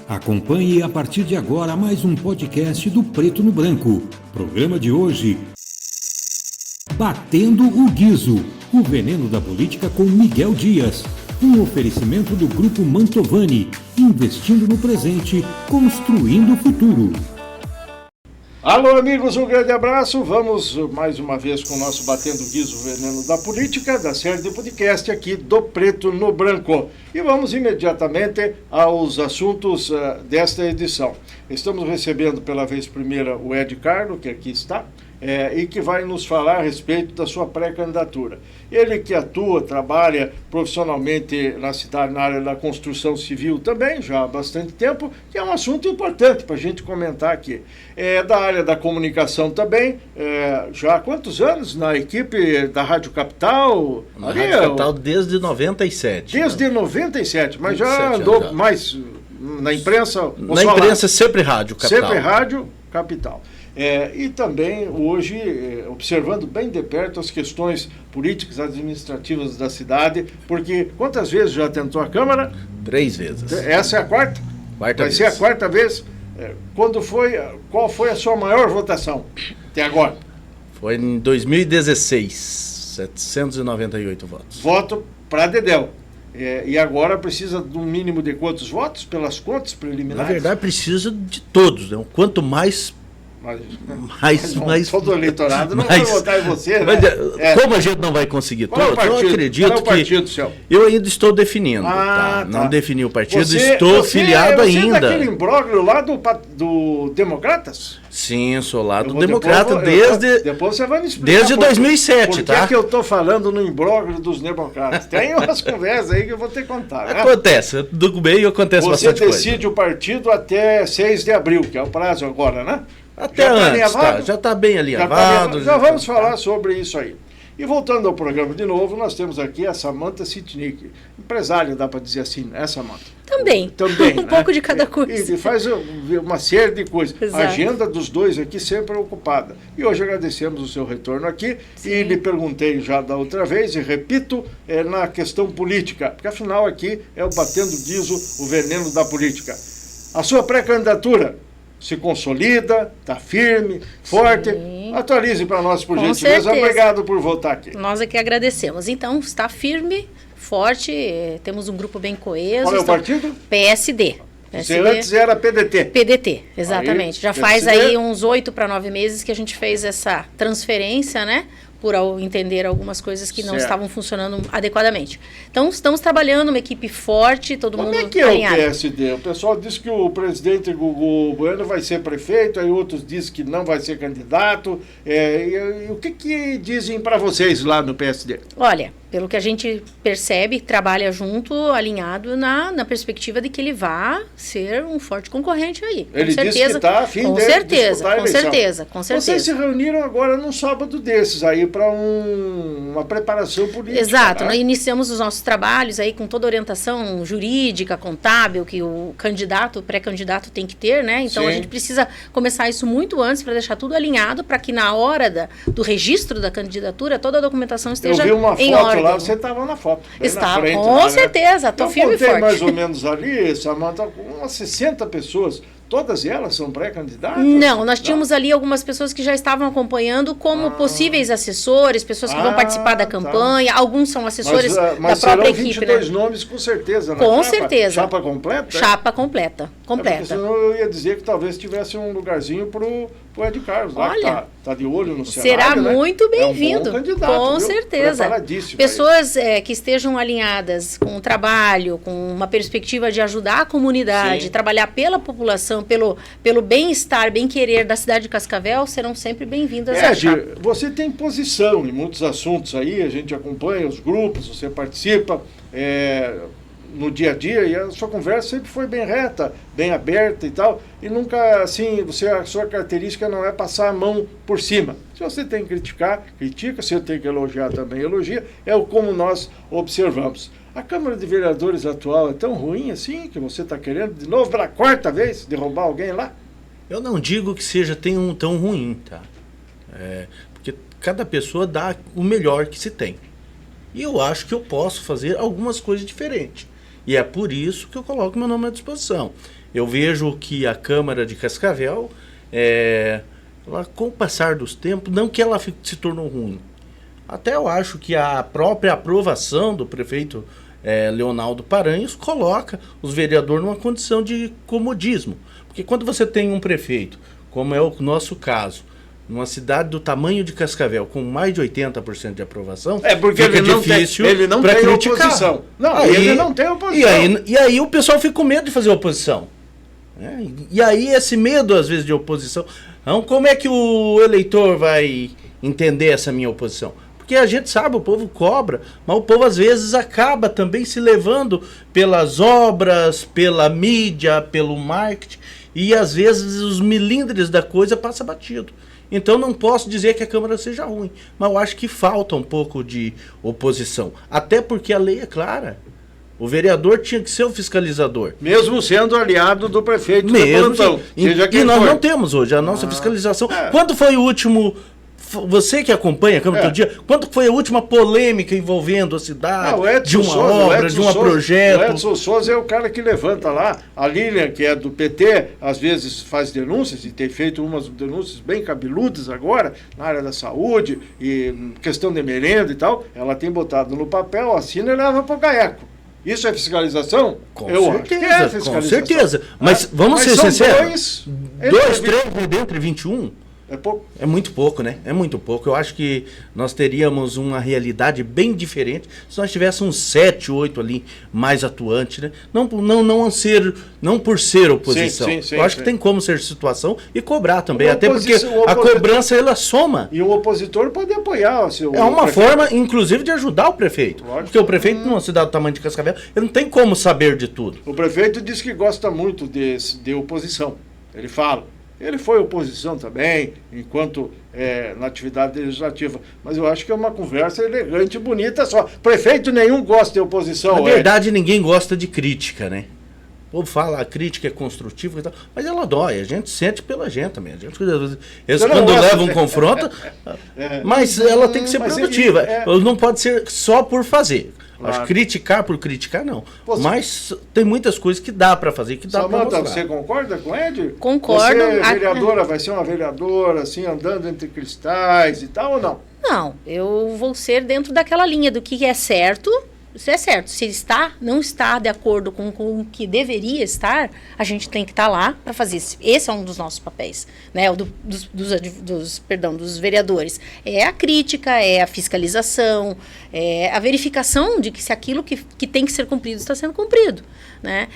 Acompanhe a partir de agora mais um podcast do Preto no Branco. Programa de hoje: Batendo o Guizo, o veneno da política com Miguel Dias. Um oferecimento do Grupo Mantovani, investindo no presente, construindo o futuro. Alô, amigos, um grande abraço. Vamos mais uma vez com o nosso Batendo Guizo, o veneno da política, da série de podcast aqui do Preto no Branco. E vamos imediatamente aos assuntos desta edição. Estamos recebendo pela vez primeira o Ed Carlo, que aqui está, e que vai nos falar a respeito da sua pré-candidatura. Ele que atua, trabalha profissionalmente na cidade, na área da construção civil também, já há bastante tempo, que é um assunto importante para a gente comentar aqui. Da área da comunicação também, já há quantos anos na equipe da Rádio Capital? Na Rádio Capital desde 97. Desde 97, mas já andou já mais na imprensa? Na imprensa sempre Rádio Capital. Sempre Rádio Capital. E também hoje observando bem de perto as questões políticas administrativas da cidade, porque quantas vezes já tentou a Câmara? 3 vezes. Essa é a quarta? Quarta Vai vez. ser a quarta vez? Qual foi a sua maior votação até agora? Foi em 2016, 798 votos. Voto para Dedéu. E agora precisa de um mínimo de quantos votos pelas contas preliminares? Na verdade precisa de todos, né? Quanto mais todo eleitorado não vai votar em você, né? Mas, como a gente não vai conseguir todos, eu acredito que eu ainda estou definindo. Tá. Não defini o partido, estou filiado ainda. Você é daquele imbróglio lá do Democratas? Sim, sou lá do Democrata depois você vai me explicar desde 2007, tá? Por que eu estou falando no imbróglio dos Democratas? Tem umas conversas aí que eu vou ter que contar, né? Acontece, do meio acontece bastante coisa. Você decide o partido até 6 de abril, que é o prazo agora, né? Até antes, já está bem alinhavado. Já vamos falar sobre isso aí. E voltando ao programa de novo, nós temos aqui a Samantha Sitnik, empresária, dá para dizer assim, né, Samantha? Também um pouco de cada coisa. E faz uma série de coisas. Exato. A agenda dos dois aqui sempre ocupada. E hoje agradecemos o seu retorno aqui. Sim. E lhe perguntei já da outra vez, e repito, na questão política, porque afinal aqui é o Batendo Guizo, o veneno da política. A sua pré-candidatura se consolida, está firme, forte. Sim. Atualize para nós, por gentileza. Certeza. Obrigado por votar aqui. Nós é que agradecemos. Então, está firme, forte, temos um grupo bem coeso. Qual é o partido? PSD. Você antes era PDT. PDT, exatamente. Já faz aí uns 8 para 9 meses que a gente fez essa transferência, né? Por entender algumas coisas que não estavam funcionando adequadamente. Então, estamos trabalhando uma equipe forte, todo mundo alinhado. Como é que é o PSD? O pessoal diz que o presidente Gugu Bueno vai ser prefeito, aí outros dizem que não vai ser candidato. E o que dizem para vocês lá no PSD? Olha, pelo que a gente percebe, trabalha junto, alinhado na perspectiva de que ele vá ser um forte concorrente aí. Ele disse que está a fim de disputar a eleição. Com certeza. Vocês se reuniram agora num sábado desses aí para uma preparação política. Exato. Né? Nós iniciamos os nossos trabalhos aí com toda a orientação jurídica, contábil, que o candidato, o pré-candidato tem que ter, né? Então, Sim. A gente precisa começar isso muito antes para deixar tudo alinhado, para que na hora do registro da candidatura, toda a documentação esteja em ordem. Eu vi uma foto lá, você estava na foto. Estava, frente, com lá, certeza, estou firme e forte. Eu contei mais ou menos ali, Samantha, umas 60 pessoas. Todas elas são pré-candidatas? Não, nós tínhamos ali algumas pessoas que já estavam acompanhando como possíveis assessores, pessoas que vão participar da campanha, alguns são assessores da própria equipe. Mas serão 22 nomes com certeza, né? Com certeza. Chapa completa? Chapa completa. Porque senão eu ia dizer que talvez tivesse um lugarzinho pro Ed Carlos, lá. Olha, que tá de olho no cenário, será né? muito bem-vindo. Com certeza. Pessoas que estejam alinhadas com o trabalho, com uma perspectiva de ajudar a comunidade, Sim. trabalhar pela população, pelo bem-estar, bem-querer da cidade de Cascavel, serão sempre bem-vindas à chapa. Você tem posição em muitos assuntos aí, a gente acompanha os grupos, você participa no dia a dia, e a sua conversa sempre foi bem reta, bem aberta e tal, e nunca, assim, a sua característica não é passar a mão por cima. Se você tem que criticar, critica, se você tem que elogiar, também elogia, como nós observamos. A Câmara de Vereadores atual é tão ruim assim, que você está querendo, de novo, pela quarta vez, derrubar alguém lá? Eu não digo que seja tão ruim, tá? Porque cada pessoa dá o melhor que se tem. E eu acho que eu posso fazer algumas coisas diferentes. E é por isso que eu coloco meu nome à disposição. Eu vejo que a Câmara de Cascavel, ela, com o passar dos tempos, não que ela se tornou ruim. Até eu acho que a própria aprovação do prefeito Leonardo Paranhos coloca os vereadores numa condição de comodismo. Porque quando você tem um prefeito, como é o nosso caso, numa cidade do tamanho de Cascavel, com mais de 80% de aprovação, porque fica difícil ele não tem oposição. Não, ele não tem oposição. E aí o pessoal fica com medo de fazer oposição. E aí esse medo, às vezes, de oposição... Então, como é que o eleitor vai entender essa minha oposição? Porque a gente sabe, o povo cobra, mas o povo, às vezes, acaba também se levando pelas obras, pela mídia, pelo marketing, e, às vezes, os milindres da coisa passam batido. Então não posso dizer que a Câmara seja ruim, mas eu acho que falta um pouco de oposição. Até porque a lei é clara. O vereador tinha que ser o fiscalizador. Mesmo sendo aliado do prefeito de plantão. E nós não temos hoje a nossa fiscalização. Quando foi o último... Você que acompanha a Câmara todo dia, quando foi a última polêmica envolvendo a cidade, de uma obra, de um projeto? O Edson Souza é o cara que levanta lá. A Lilian, que é do PT, às vezes faz denúncias, e tem feito umas denúncias bem cabeludas agora, na área da saúde, e questão de merenda e tal. Ela tem botado no papel, assina e leva para o GAECO. Isso é fiscalização? Com certeza. Mas vamos ser sinceros, 2, 3 dentre 21... É pouco? É muito pouco, né? É muito pouco. Eu acho que nós teríamos uma realidade bem diferente se nós tivéssemos 7, 8 ali mais atuantes, né? Não por ser oposição. Eu acho que tem como ser situação e cobrar também. Até porque a cobrança, ela soma. E o opositor pode apoiar o seu É uma forma, inclusive, de ajudar o prefeito. Lógico. Porque o prefeito, numa cidade do tamanho de Cascavel, ele não tem como saber de tudo. O prefeito diz que gosta muito de oposição. Ele fala. Ele foi oposição também, enquanto na atividade legislativa. Mas eu acho que é uma conversa elegante e bonita só. Prefeito nenhum gosta de oposição. Na verdade, ninguém gosta de crítica, né? O povo fala, a crítica é construtiva e tal, mas ela dói, a gente sente pela gente também. Eles quando levam um confronto, mas ela tem que ser produtiva. Não pode ser só por fazer. Claro. Acho que criticar por criticar, não. Mas tem muitas coisas que dá para fazer, que dá para mostrar. Samanta, você concorda com o Ed? Concordo. Você, vereadora, vai ser uma vereadora, assim, andando entre cristais e tal, ou não? Não, eu vou ser dentro daquela linha do que é certo. Isso é certo. Se não está de acordo com o que deveria estar, a gente tem que estar lá para fazer isso. Esse é um dos nossos papéis, né? Dos vereadores. É a crítica, é a fiscalização, é a verificação de que se aquilo que tem que ser cumprido está sendo cumprido, né?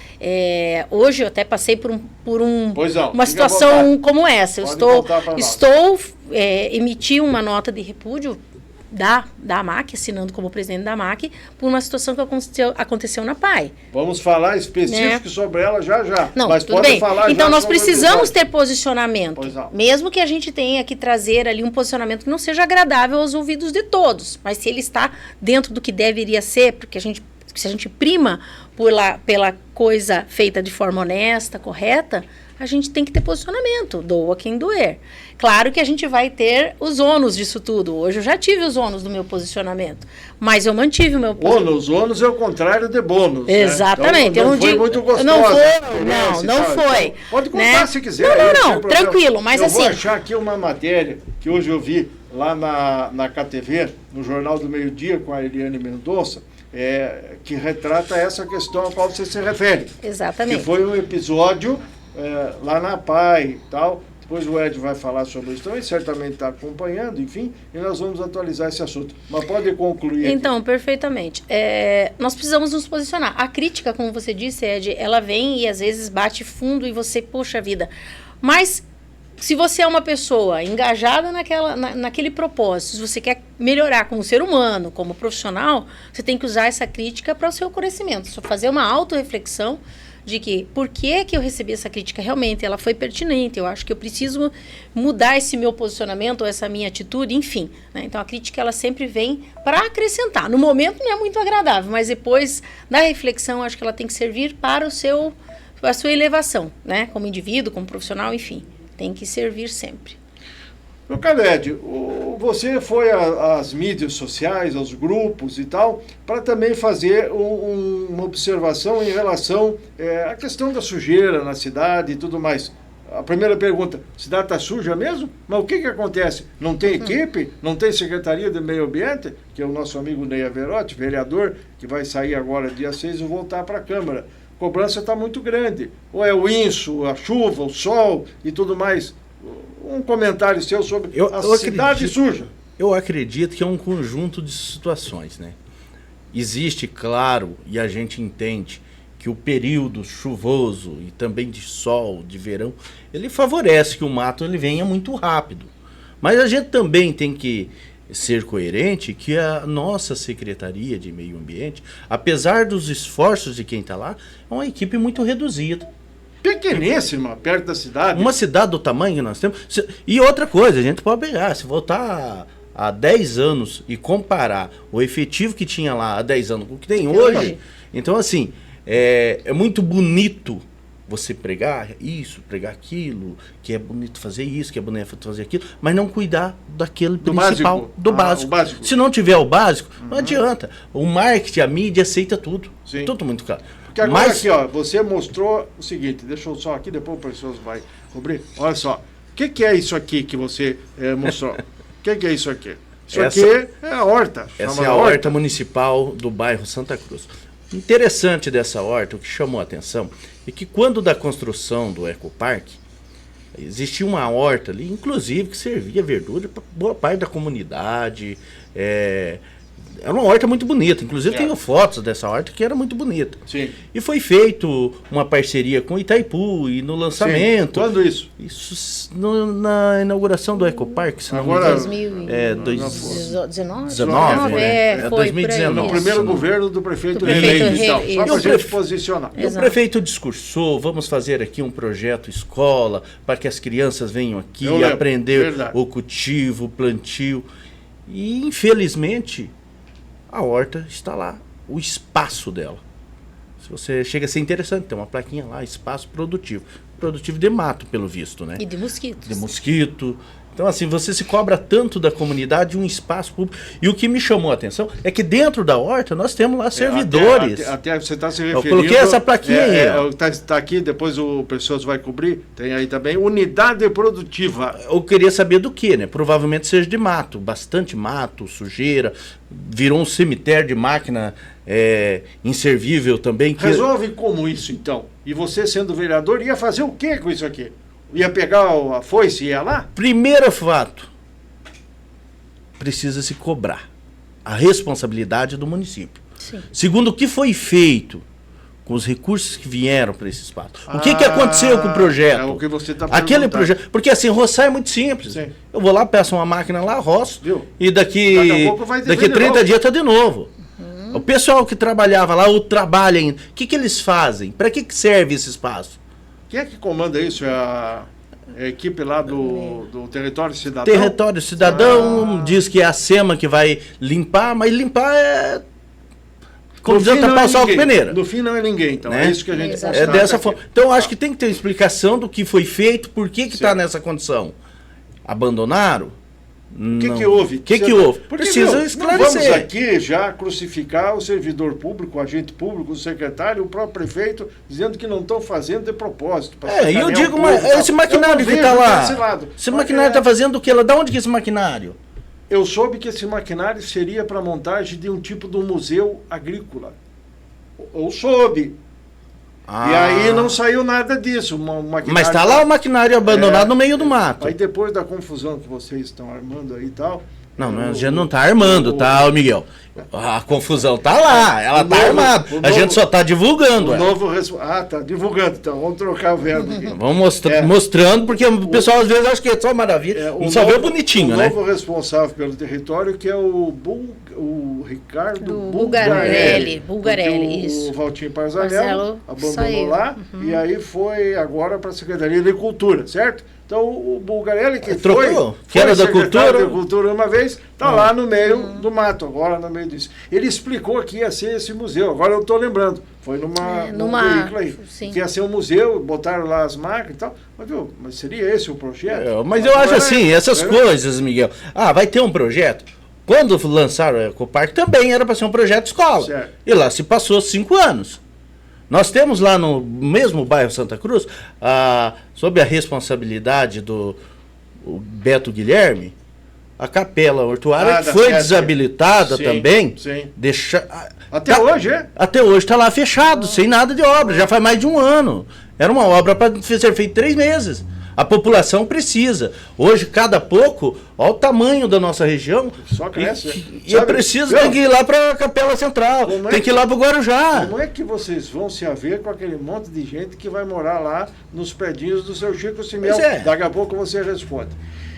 Hoje eu até passei por uma situação como essa. Emiti uma nota de repúdio da AMAC, assinando como presidente da AMAC, por uma situação que aconteceu na PAI. Vamos falar específico sobre ela já. Não, mas tudo bem. Então nós precisamos ter posicionamento, mesmo que a gente tenha que trazer ali um posicionamento que não seja agradável aos ouvidos de todos, mas se ele está dentro do que deveria ser, porque se a gente prima pela coisa feita de forma honesta, correta, a gente tem que ter posicionamento, doa quem doer. Claro que a gente vai ter os ônus disso tudo. Hoje eu já tive os ônus do meu posicionamento, mas eu mantive o meu posicionamento. Ônus é o contrário de bônus. Exatamente. Né? Então, não foi muito gostoso. Não foi. Então, pode contar, né? Se quiser. Não, tranquilo, mas assim... Eu vou achar aqui uma matéria que hoje eu vi lá na KTV, no Jornal do Meio Dia, com a Eliane Mendonça, que retrata essa questão a qual você se refere. Exatamente. Que foi um episódio lá na PAI e tal. Depois o Ed vai falar sobre isso, então ele certamente está acompanhando, enfim, e nós vamos atualizar esse assunto. Mas pode concluir aqui. Então, perfeitamente. Nós precisamos nos posicionar. A crítica, como você disse, Ed, ela vem e às vezes bate fundo e você, poxa vida. Mas se você é uma pessoa engajada naquele propósito, se você quer melhorar como ser humano, como profissional, você tem que usar essa crítica para o seu crescimento. Só fazer uma autorreflexão de que por que eu recebi essa crítica realmente, ela foi pertinente, eu acho que eu preciso mudar esse meu posicionamento, ou essa minha atitude, enfim. Né? Então a crítica ela sempre vem para acrescentar. No momento não é muito agradável, mas depois da reflexão, acho que ela tem que servir para a sua elevação, né? Como indivíduo, como profissional, enfim. Tem que servir sempre. Meu Caled, você foi às mídias sociais, aos grupos e tal, para também fazer uma observação em relação à questão da sujeira na cidade e tudo mais. A primeira pergunta, a cidade está suja mesmo? Mas o que acontece? Não tem equipe? Não tem Secretaria de Meio Ambiente? Que é o nosso amigo Ney Averotti, vereador, que vai sair agora dia 6 e voltar para a Câmara. A cobrança está muito grande. Ou é o inso, a chuva, o sol e tudo mais. Um comentário seu sobre a cidade suja. Eu acredito que é um conjunto de situações, né? Existe, claro, e a gente entende que o período chuvoso e também de sol, de verão, ele favorece que o mato ele venha muito rápido. Mas a gente também tem que ser coerente que a nossa Secretaria de Meio Ambiente, apesar dos esforços de quem está lá, é uma equipe muito reduzida. Pequeníssima, perto da cidade. Uma cidade do tamanho que nós temos. E outra coisa, a gente pode pegar, se voltar há 10 anos e comparar o efetivo que tinha lá há 10 anos com o que tem hoje, então assim, é muito bonito você pregar isso, pregar aquilo, que é bonito fazer isso, que é bonito fazer aquilo, mas não cuidar daquele principal, do básico. O básico. Se não tiver o básico, não adianta. O marketing, a mídia aceita tudo. Sim. Tudo muito claro. Porque agora aqui, ó, você mostrou o seguinte, deixa eu só aqui, depois o professor vai cobrir. Olha só, o que é isso aqui que você mostrou? O que é isso aqui? Isso aqui é a horta. Essa é a horta municipal do bairro Santa Cruz. Interessante dessa horta, o que chamou a atenção, é que quando da construção do Ecoparque, existia uma horta ali, inclusive, que servia verdura para boa parte da comunidade. Era uma horta muito bonita, inclusive tenho fotos dessa horta que era muito bonita. Sim. E foi feito uma parceria com Itaipu e no lançamento. Sim. Quando isso? Isso na inauguração do Ecoparque. Agora, 2019? 19, né? Foi 2019. No primeiro governo do prefeito reeleito, então, só para a gente posicionar. E o prefeito discursou, vamos fazer aqui um projeto escola, para que as crianças venham aqui aprender o cultivo, o plantio. E, infelizmente, a horta está lá, o espaço dela. Se você chega a ser interessante, tem uma plaquinha lá, espaço produtivo. Produtivo de mato, pelo visto, né? E de mosquitos. De mosquito. Então, assim, você se cobra tanto da comunidade um espaço público. E o que me chamou a atenção é que dentro da horta nós temos lá servidores. Até você está se referindo... Eu coloquei essa plaquinha aí. Está aqui, depois o professor vai cobrir. Tem aí também, unidade produtiva. Eu queria saber do que, né? Provavelmente seja de mato. Bastante mato, sujeira. Virou um cemitério de máquina inservível também. Resolve como isso, então? E você, sendo vereador, ia fazer o que com isso aqui? Ia pegar a foice e ia lá? Primeiro fato, precisa se cobrar a responsabilidade do município. Sim. Segundo, o que foi feito com os recursos que vieram para esse espaço? O que aconteceu com o projeto? É o que você está Aquele projeto. Porque assim, roçar é muito simples. Sim. Eu vou lá, peço uma máquina lá, roço. Viu? E daqui 30 dias está de novo. O pessoal que trabalhava lá, ou trabalha ainda, o que eles fazem? Para que serve esse espaço? Quem é que comanda isso? É a equipe lá do Território Cidadão? Território Cidadão diz que é a SEMA que vai limpar, mas limpar é... como dizer, tapar o sol com peneira. No fim não é ninguém, então né? É isso que a gente é dessa forma. Então acho que tem que ter uma explicação do que foi feito, por que está nessa condição. Abandonaram? O que houve? O que houve? Porque, precisa esclarecer. Não vamos aqui já crucificar o servidor público, o agente público, o secretário, o próprio prefeito, dizendo que não estão fazendo de propósito. E eu digo, mas esse maquinário que está lá, esse maquinário está fazendo o que? Da onde que é esse maquinário? Eu soube que esse maquinário seria para a montagem de um tipo de um museu agrícola. Eu soube. E aí não saiu nada disso. Mas está lá o maquinário abandonado no meio do mato. Aí depois da confusão que vocês estão armando aí e tal... Não, a gente não está armando, tá, Miguel? A confusão está lá, ela está armada. A gente só está divulgando. Tá divulgando, então. Vamos trocar o verbo aqui. Vamos mostrando, porque o pessoal às vezes acha que é só maravilha. Só vê o bonitinho, né? O novo responsável pelo território, que é o o Ricardo Do Bulgarelli. Bulgarelli, isso. O Valtinho Marcelo Parzanello abandonou saiu. lá e aí foi agora para a Secretaria de Cultura, certo? Então o Bulgarelli que Trocou, que foi era da secretário Cultura. da Cultura uma vez, está lá no meio do mato, agora no meio disso. Ele explicou que ia ser esse museu, agora eu estou lembrando, foi num veículo aí, sim. que ia ser um museu, botaram lá as marcas e tal, mas seria esse o projeto? Mas eu acho assim, essas coisas, Miguel. Vai ter um projeto. Quando lançaram o Ecoparque, também era para ser um projeto escola. Certo. E lá se passou 5 anos. Nós temos lá no mesmo bairro Santa Cruz, sob a responsabilidade do Beto Guilherme, a capela mortuária que foi desabilitada também. Sim. Até hoje, é? Até hoje está lá fechado, sem nada de obra. Já faz mais de 1 ano. Era uma obra para ser feita 3 meses. A população precisa. Hoje, cada pouco, olha o tamanho da nossa região. Só cresce. E é preciso, tem que ir lá para a Capela Central, tem que ir lá para o Guarujá. Como é que vocês vão se haver com aquele monte de gente que vai morar lá nos predinhos do seu Chico Simel? Daqui a pouco você responde.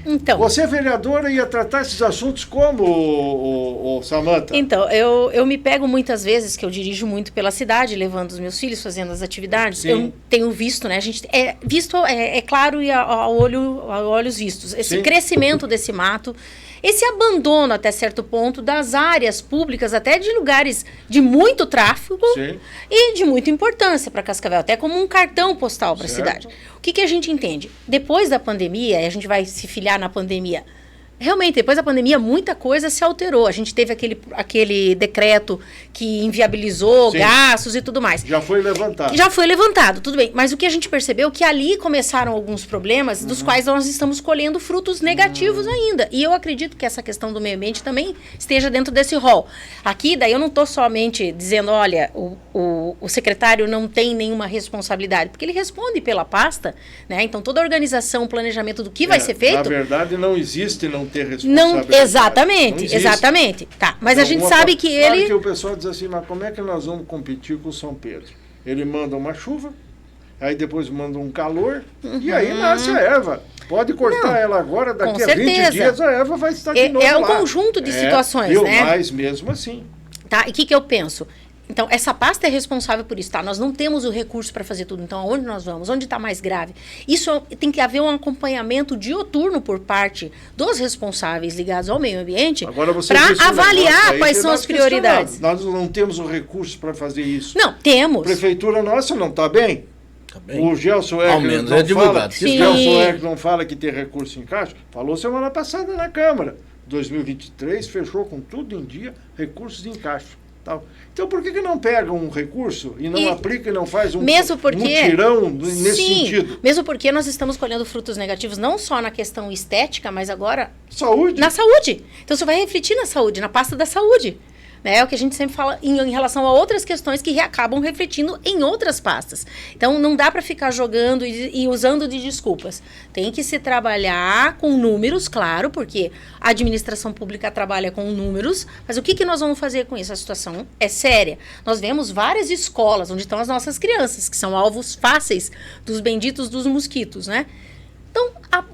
Então, você, vereadora, ia tratar esses assuntos como, o Samantha? Então, eu me pego muitas vezes, que eu dirijo muito pela cidade, levando os meus filhos, fazendo as atividades. Sim. Eu tenho visto, né? A gente visto é claro e a olhos vistos. Esse Sim. crescimento desse mato, esse abandono até certo ponto das áreas públicas, até de lugares de muito tráfego. Sim. E de muita importância para Cascavel, até como um cartão postal para a Certo. cidade. O que a gente entende? Depois da pandemia, e a gente vai se filiar na pandemia, realmente, depois da pandemia, muita coisa se alterou. A gente teve aquele decreto que inviabilizou Sim. gastos e tudo mais. Já foi levantado. Já foi levantado, tudo bem. Mas o que a gente percebeu é que ali começaram alguns problemas dos quais nós estamos colhendo frutos negativos ainda. E eu acredito que essa questão do meio ambiente também esteja dentro desse rol. Aqui, daí eu não estou somente dizendo, olha, o secretário não tem nenhuma responsabilidade, porque ele responde pela pasta, né? Então toda a organização, planejamento do que vai ser feito... Na verdade, não existe não ter Não, responsabilidade. exatamente, exatamente. Tá, mas a gente sabe que Claro ele... que o pessoal diz assim, mas como é que nós vamos competir com o São Pedro? Ele manda uma chuva, aí depois manda um calor, e aí nasce a erva. Pode cortar ela agora, daqui a 20 dias a erva vai estar de novo É um lá. conjunto de situações, né? Mas mesmo assim. Tá, e o que eu penso? Então, essa pasta é responsável por isso, tá? Nós não temos o recurso para fazer tudo. Então, aonde nós vamos? Onde está mais grave? Isso tem que haver um acompanhamento dioturno por parte dos responsáveis ligados ao meio ambiente para avaliar quais são as prioridades. Nós não temos o recurso para fazer isso. Não, temos. A prefeitura nossa não está bem? Tá bem. O Gelson Ao Egger menos não é divulgado. fala, Sim. Gelson Egger não fala que tem recurso em caixa? Falou semana passada na Câmara. 2023 fechou com tudo em dia, recursos em caixa. Tal. Então, por que não pega um recurso e não aplica e não faz um mutirão nesse sentido? Mesmo porque nós estamos colhendo frutos negativos não só na questão estética, mas agora Saúde. na saúde. Então, isso vai refletir na saúde, na pasta da saúde. Né? É o que a gente sempre fala em relação a outras questões que acabam refletindo em outras pastas. Então, não dá para ficar jogando e usando de desculpas. Tem que se trabalhar com números, claro, porque a administração pública trabalha com números, mas o que nós vamos fazer com isso? A situação é séria. Nós vemos várias escolas onde estão as nossas crianças, que são alvos fáceis dos benditos dos mosquitos, né? Então,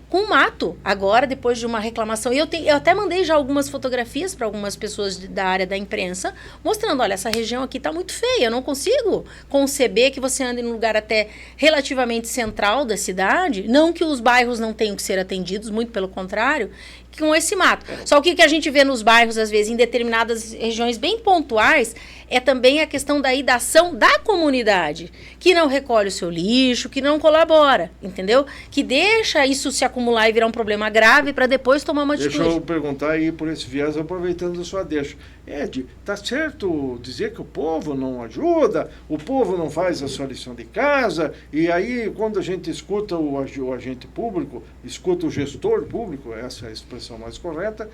com o mato, agora, depois de uma reclamação, eu até mandei já algumas fotografias para algumas pessoas da área da imprensa, mostrando, olha, essa região aqui está muito feia, eu não consigo conceber que você ande num lugar até relativamente central da cidade, não que os bairros não tenham que ser atendidos, muito pelo contrário, com esse mato. Só que o que a gente vê nos bairros, às vezes, em determinadas regiões bem pontuais, é também a questão da ação da comunidade, que não recolhe o seu lixo, que não colabora, entendeu? Que deixa isso se acumular e virar um problema grave para depois tomar uma atitude. Deixa eu perguntar aí por esse viés, aproveitando a sua deixa. Ed, tá certo dizer que o povo não ajuda, o povo não faz a sua lição de casa, e aí quando a gente escuta o agente público, escuta o gestor público, essa é a expressão mais correta,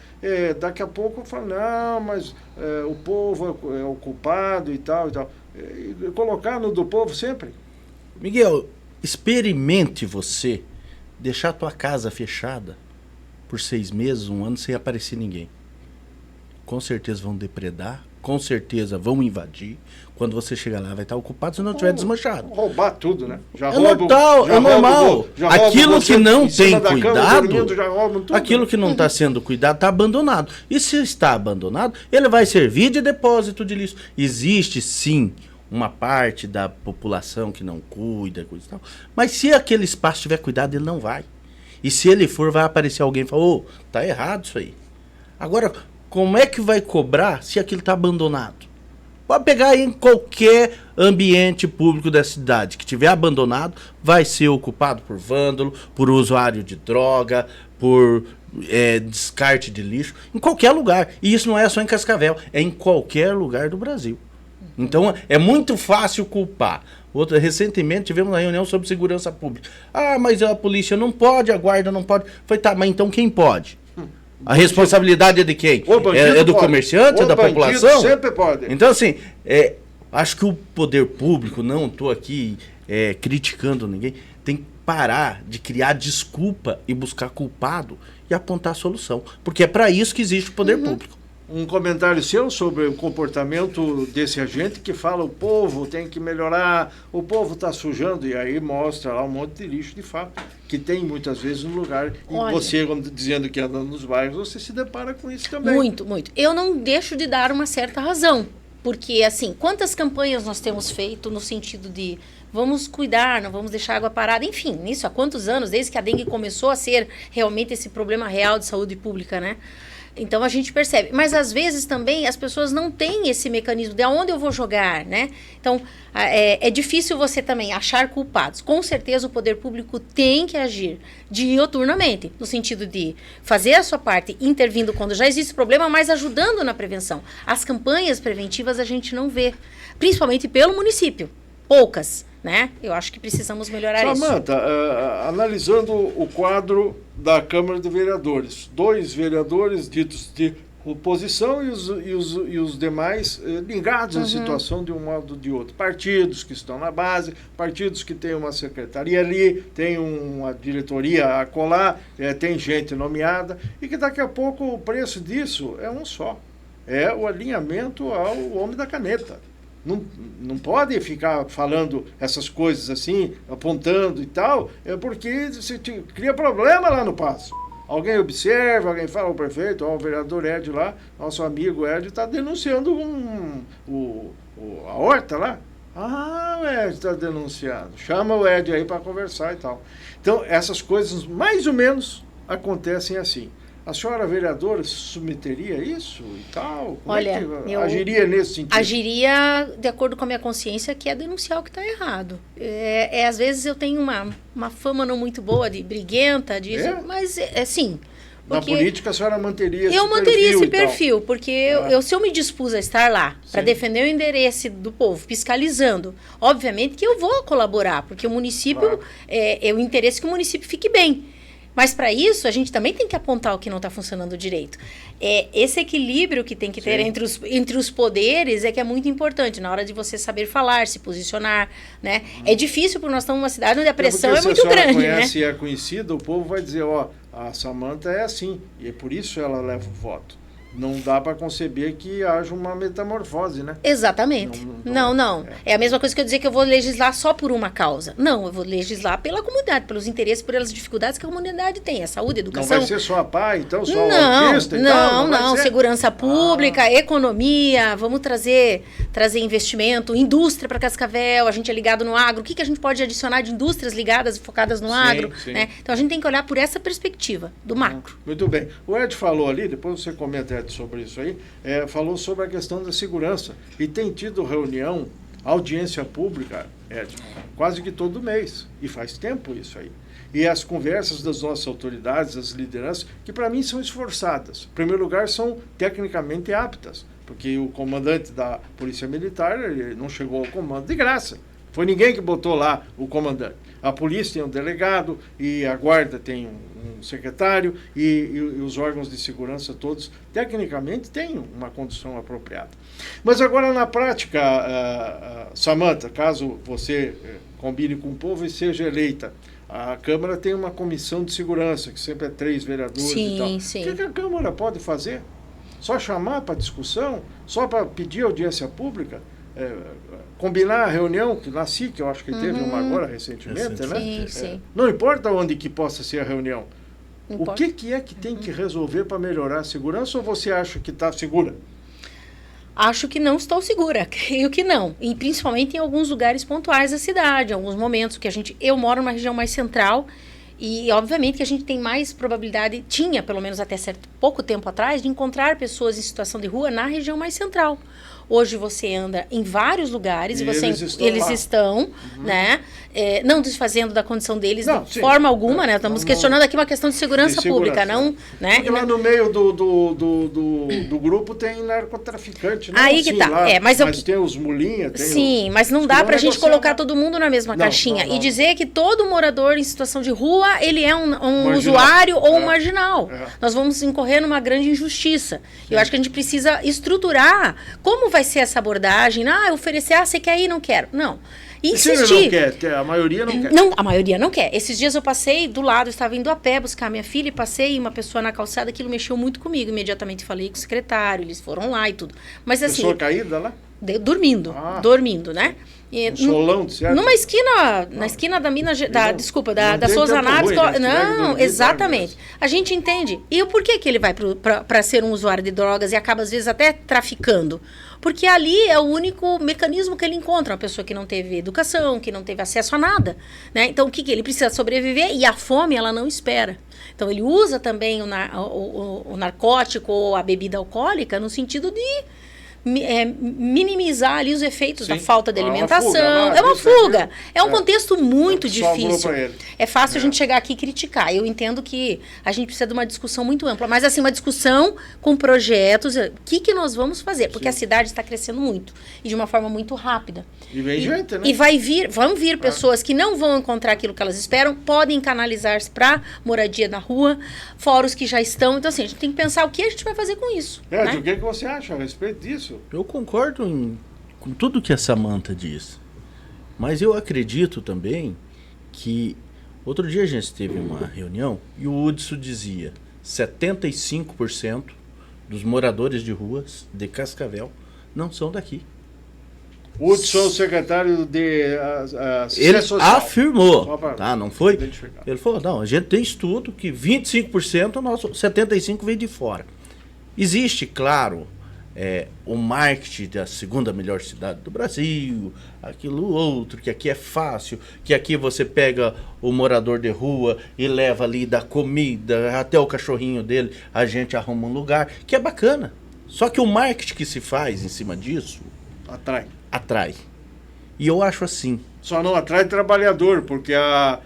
daqui a pouco fala, não, mas o povo é o culpado e tal, e tal. E colocar no do povo sempre. Miguel, experimente você deixar a tua casa fechada por 6 meses, 1 ano, sem aparecer ninguém. Com certeza vão depredar com certeza vão invadir. Quando você chegar lá, vai estar ocupado se não tiver desmanchado. Roubar tudo, né? Já É normal. Aquilo que não tem cuidado, tudo, aquilo que não está sendo cuidado está abandonado. E se está abandonado, ele vai servir de depósito de lixo. Existe, sim, uma parte da população que não cuida, coisa e tal. Mas se aquele espaço tiver cuidado, ele não vai. E se ele for, vai aparecer alguém e falar, ô, tá errado isso aí. Agora, como é que vai cobrar se aquilo está abandonado? Pode pegar aí em qualquer ambiente público da cidade que tiver abandonado, vai ser ocupado por vândalo, por usuário de droga, por descarte de lixo, em qualquer lugar. E isso não é só em Cascavel, é em qualquer lugar do Brasil. Então é muito fácil culpar. Recentemente tivemos uma reunião sobre segurança pública. Ah, mas a polícia não pode, a guarda não pode. Foi, tá, mas então quem pode? A responsabilidade é de quem? É do comerciante, é da população? Sempre pode. Então, assim, acho que o poder público, não estou aqui criticando ninguém, tem que parar de criar desculpa e buscar culpado e apontar a solução. Porque é para isso que existe o poder público. Um comentário seu sobre o comportamento desse agente que fala o povo tem que melhorar, o povo está sujando, e aí mostra lá um monte de lixo de fato, que tem muitas vezes no lugar. Olha, e você, dizendo que anda nos bairros, você se depara com isso também. Muito, muito. Eu não deixo de dar uma certa razão, porque assim, quantas campanhas nós temos feito no sentido de vamos cuidar, não vamos deixar água parada, enfim, nisso há quantos anos, desde que a dengue começou a ser realmente esse problema real de saúde pública, né? Então a gente percebe, mas às vezes também as pessoas não têm esse mecanismo de aonde eu vou jogar, né? Então é difícil você também achar culpados. Com certeza o poder público tem que agir dioturnamente, no sentido de fazer a sua parte intervindo quando já existe problema, mas ajudando na prevenção. As campanhas preventivas a gente não vê, principalmente pelo município, poucas, né? Eu acho que precisamos melhorar isso. Samanta, analisando o quadro da Câmara de Vereadores, 2 vereadores ditos de oposição e os demais ligados à situação de um modo ou de outro. Partidos que estão na base, partidos que têm uma secretaria ali, tem uma diretoria a colar, tem gente nomeada, e que daqui a pouco o preço disso é um só. É o alinhamento ao homem da caneta. Não pode ficar falando essas coisas assim, apontando e tal, porque se cria problema lá no passo. Alguém observa, alguém fala ao prefeito, o vereador Ed lá, nosso amigo Ed, está denunciando a horta lá. Ah, o Ed está denunciando. Chama o Ed aí para conversar e tal. Então, essas coisas mais ou menos acontecem assim. A senhora vereadora se submeteria a isso e tal? Como Olha, eu agiria nesse sentido? Agiria de acordo com a minha consciência, que é denunciar o que está errado. Às vezes eu tenho uma fama não muito boa de briguenta, disso, mas sim. Na política a senhora manteria esse perfil? Eu manteria esse perfil, porque se eu me dispus a estar lá para defender o interesse do povo, fiscalizando, obviamente que eu vou colaborar, porque o município, é o interesse que o município fique bem. Mas para isso, a gente também tem que apontar o que não está funcionando direito. Esse equilíbrio que tem que ter entre os poderes é que é muito importante na hora de você saber falar, se posicionar, né? É difícil porque nós estamos numa cidade onde a pressão é muito grande, né? Se é conhecida, o povo vai dizer, a Samanta é assim, e é por isso ela leva o voto. Não dá para conceber que haja uma metamorfose, né? Exatamente. Não. É a mesma coisa que eu dizer que eu vou legislar só por uma causa. Não, eu vou legislar pela comunidade, pelos interesses, pelas dificuldades que a comunidade tem. A saúde, a educação. Não vai ser só a PAI, então, só a orquestra e tal? Não. Segurança pública, economia, vamos trazer investimento, indústria para Cascavel, a gente é ligado no agro. O que a gente pode adicionar de indústrias ligadas e focadas no agro? Né? Então, a gente tem que olhar por essa perspectiva, do macro. Muito bem. O Ed falou ali, depois você comenta, Ed, sobre isso aí, falou sobre a questão da segurança e tem tido reunião, audiência pública, Ed, quase que todo mês, e faz tempo isso aí. E as conversas das nossas autoridades, das lideranças, que para mim são esforçadas. Em primeiro lugar, são tecnicamente aptas, porque o comandante da Polícia Militar ele não chegou ao comando de graça. Foi ninguém que botou lá o comandante. A polícia tem um delegado e a guarda tem um secretário e os órgãos de segurança todos, tecnicamente, têm uma condução apropriada. Mas agora, na prática, Samanta, caso você combine com o povo e seja eleita, a Câmara tem uma comissão de segurança, que sempre é 3 vereadores e tal. Sim. O que a Câmara pode fazer Só chamar para discussão, só para pedir audiência pública, combinar a reunião, que na SIC, eu acho que teve uma agora recentemente, né? Sim, sim. Não importa onde que possa ser a reunião. Importa. O que é que tem que resolver para melhorar a segurança, ou você acha que está segura? Acho que não estou segura, creio que não. E principalmente em alguns lugares pontuais da cidade, em alguns momentos que eu moro numa região mais central e obviamente que a gente tem mais probabilidade, tinha pelo menos até pouco tempo atrás, de encontrar pessoas em situação de rua na região mais central. Hoje você anda em vários lugares e eles estão né? Não desfazendo da condição deles de forma alguma, né? Estamos questionando aqui uma questão de segurança pública, não, né? Porque lá no meio do grupo tem narcotraficante, não? Aí que tá. Lá, mas tem os mulinhas, mas não dá pra gente colocar todo mundo na mesma caixinha e dizer que todo morador em situação de rua, ele é um usuário ou um marginal. Nós vamos incorrer numa grande injustiça. Eu acho que a gente precisa estruturar como vai ser essa abordagem, oferecer, você quer ir, não quero. Não. Insistir. Não quer, a maioria não quer. Não, a maioria não quer. Esses dias eu passei do lado, eu estava indo a pé buscar minha filha e passei uma pessoa na calçada, aquilo mexeu muito comigo. Imediatamente falei com o secretário, eles foram lá e tudo. Mas assim... Pessoa caída lá? Dormindo, né? Um solão, certo? Numa esquina, na esquina da da Souza Naves. Não, exatamente. A gente entende. E o porquê que ele vai para ser um usuário de drogas e acaba, às vezes, até traficando? Porque ali é o único mecanismo que ele encontra, uma pessoa que não teve educação, que não teve acesso a nada, né? Então, o que ele precisa sobreviver? E a fome, ela não espera. Então, ele usa também o narcótico ou a bebida alcoólica no sentido de minimizar ali os efeitos da falta de alimentação. É uma fuga. É um contexto muito difícil. É fácil a gente chegar aqui e criticar. Eu entendo que a gente precisa de uma discussão muito ampla, mas assim, uma discussão com projetos, o que nós vamos fazer? Porque a cidade está crescendo muito e de uma forma muito rápida. E vem gente, né? E vão vir pessoas que não vão encontrar aquilo que elas esperam, podem canalizar-se para moradia na rua, fora os que já estão. Então, assim, a gente tem que pensar o que a gente vai fazer com isso. O que você acha a respeito disso? Eu concordo com tudo que a Samantha diz, mas eu acredito também que outro dia a gente teve uma reunião e o Hudson dizia 75% dos moradores de ruas de Cascavel não são daqui. Hudson, secretário de ele social. Afirmou, não foi? Ele falou, não, a gente tem estudo que 25%, nosso 75% veio de fora. Existe, claro, o marketing da segunda melhor cidade do Brasil, aquilo outro, que aqui é fácil, que aqui você pega o morador de rua e leva ali da comida, até o cachorrinho dele, a gente arruma um lugar, que é bacana. Só que o marketing que se faz em cima disso... Atrai. E eu acho assim... Só não atrai trabalhador, porque a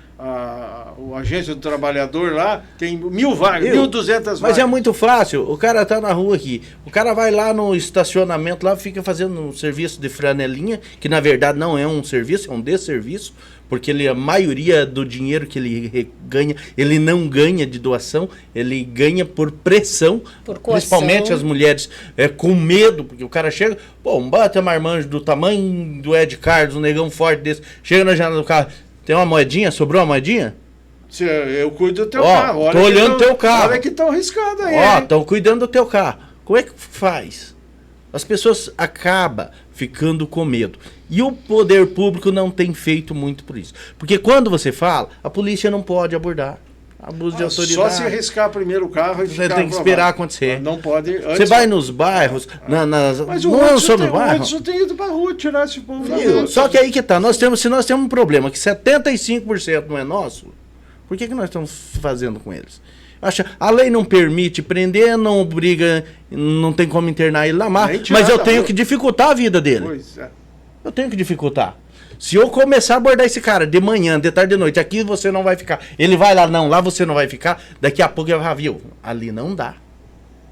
agência do trabalhador lá tem 1.000 vagas, 1.200 vagas. Mas é muito fácil, o cara tá na rua aqui, o cara vai lá no estacionamento, lá fica fazendo um serviço de franelinha, que na verdade não é um serviço, é um desserviço, porque a maioria do dinheiro que ele ganha, ele não ganha de doação, ele ganha por pressão, principalmente as mulheres com medo, porque o cara chega, um bate a marmanjo do tamanho do Ed Carlos, um negão forte desse, chega na janela do carro, tem uma moedinha? Sobrou uma moedinha? Eu cuido do teu carro. Olha, tô olhando teu carro. Olha que estão arriscando aí. Estão cuidando do teu carro. Como é que faz? As pessoas acabam ficando com medo. E o poder público não tem feito muito por isso. Porque quando você fala, a polícia não pode abordar. Abuso de autoridade. Só se arriscar primeiro o carro e você tem que esperar acontecer. Não pode. Você vai nos bairros, mas o Hudson tem ido pra rua tirar esse povo. Só que aí que tá. Se nós temos um problema que 75% não é nosso, por que nós estamos fazendo com eles? A lei não permite prender, não obriga, não tem como internar ele lá, mas eu tenho que dificultar a vida dele. Pois é. Eu tenho que dificultar. Se eu começar a abordar esse cara de manhã, de tarde, de noite, aqui você não vai ficar. Ele vai lá, não, lá você não vai ficar. Daqui a pouco eu viu, ali não dá.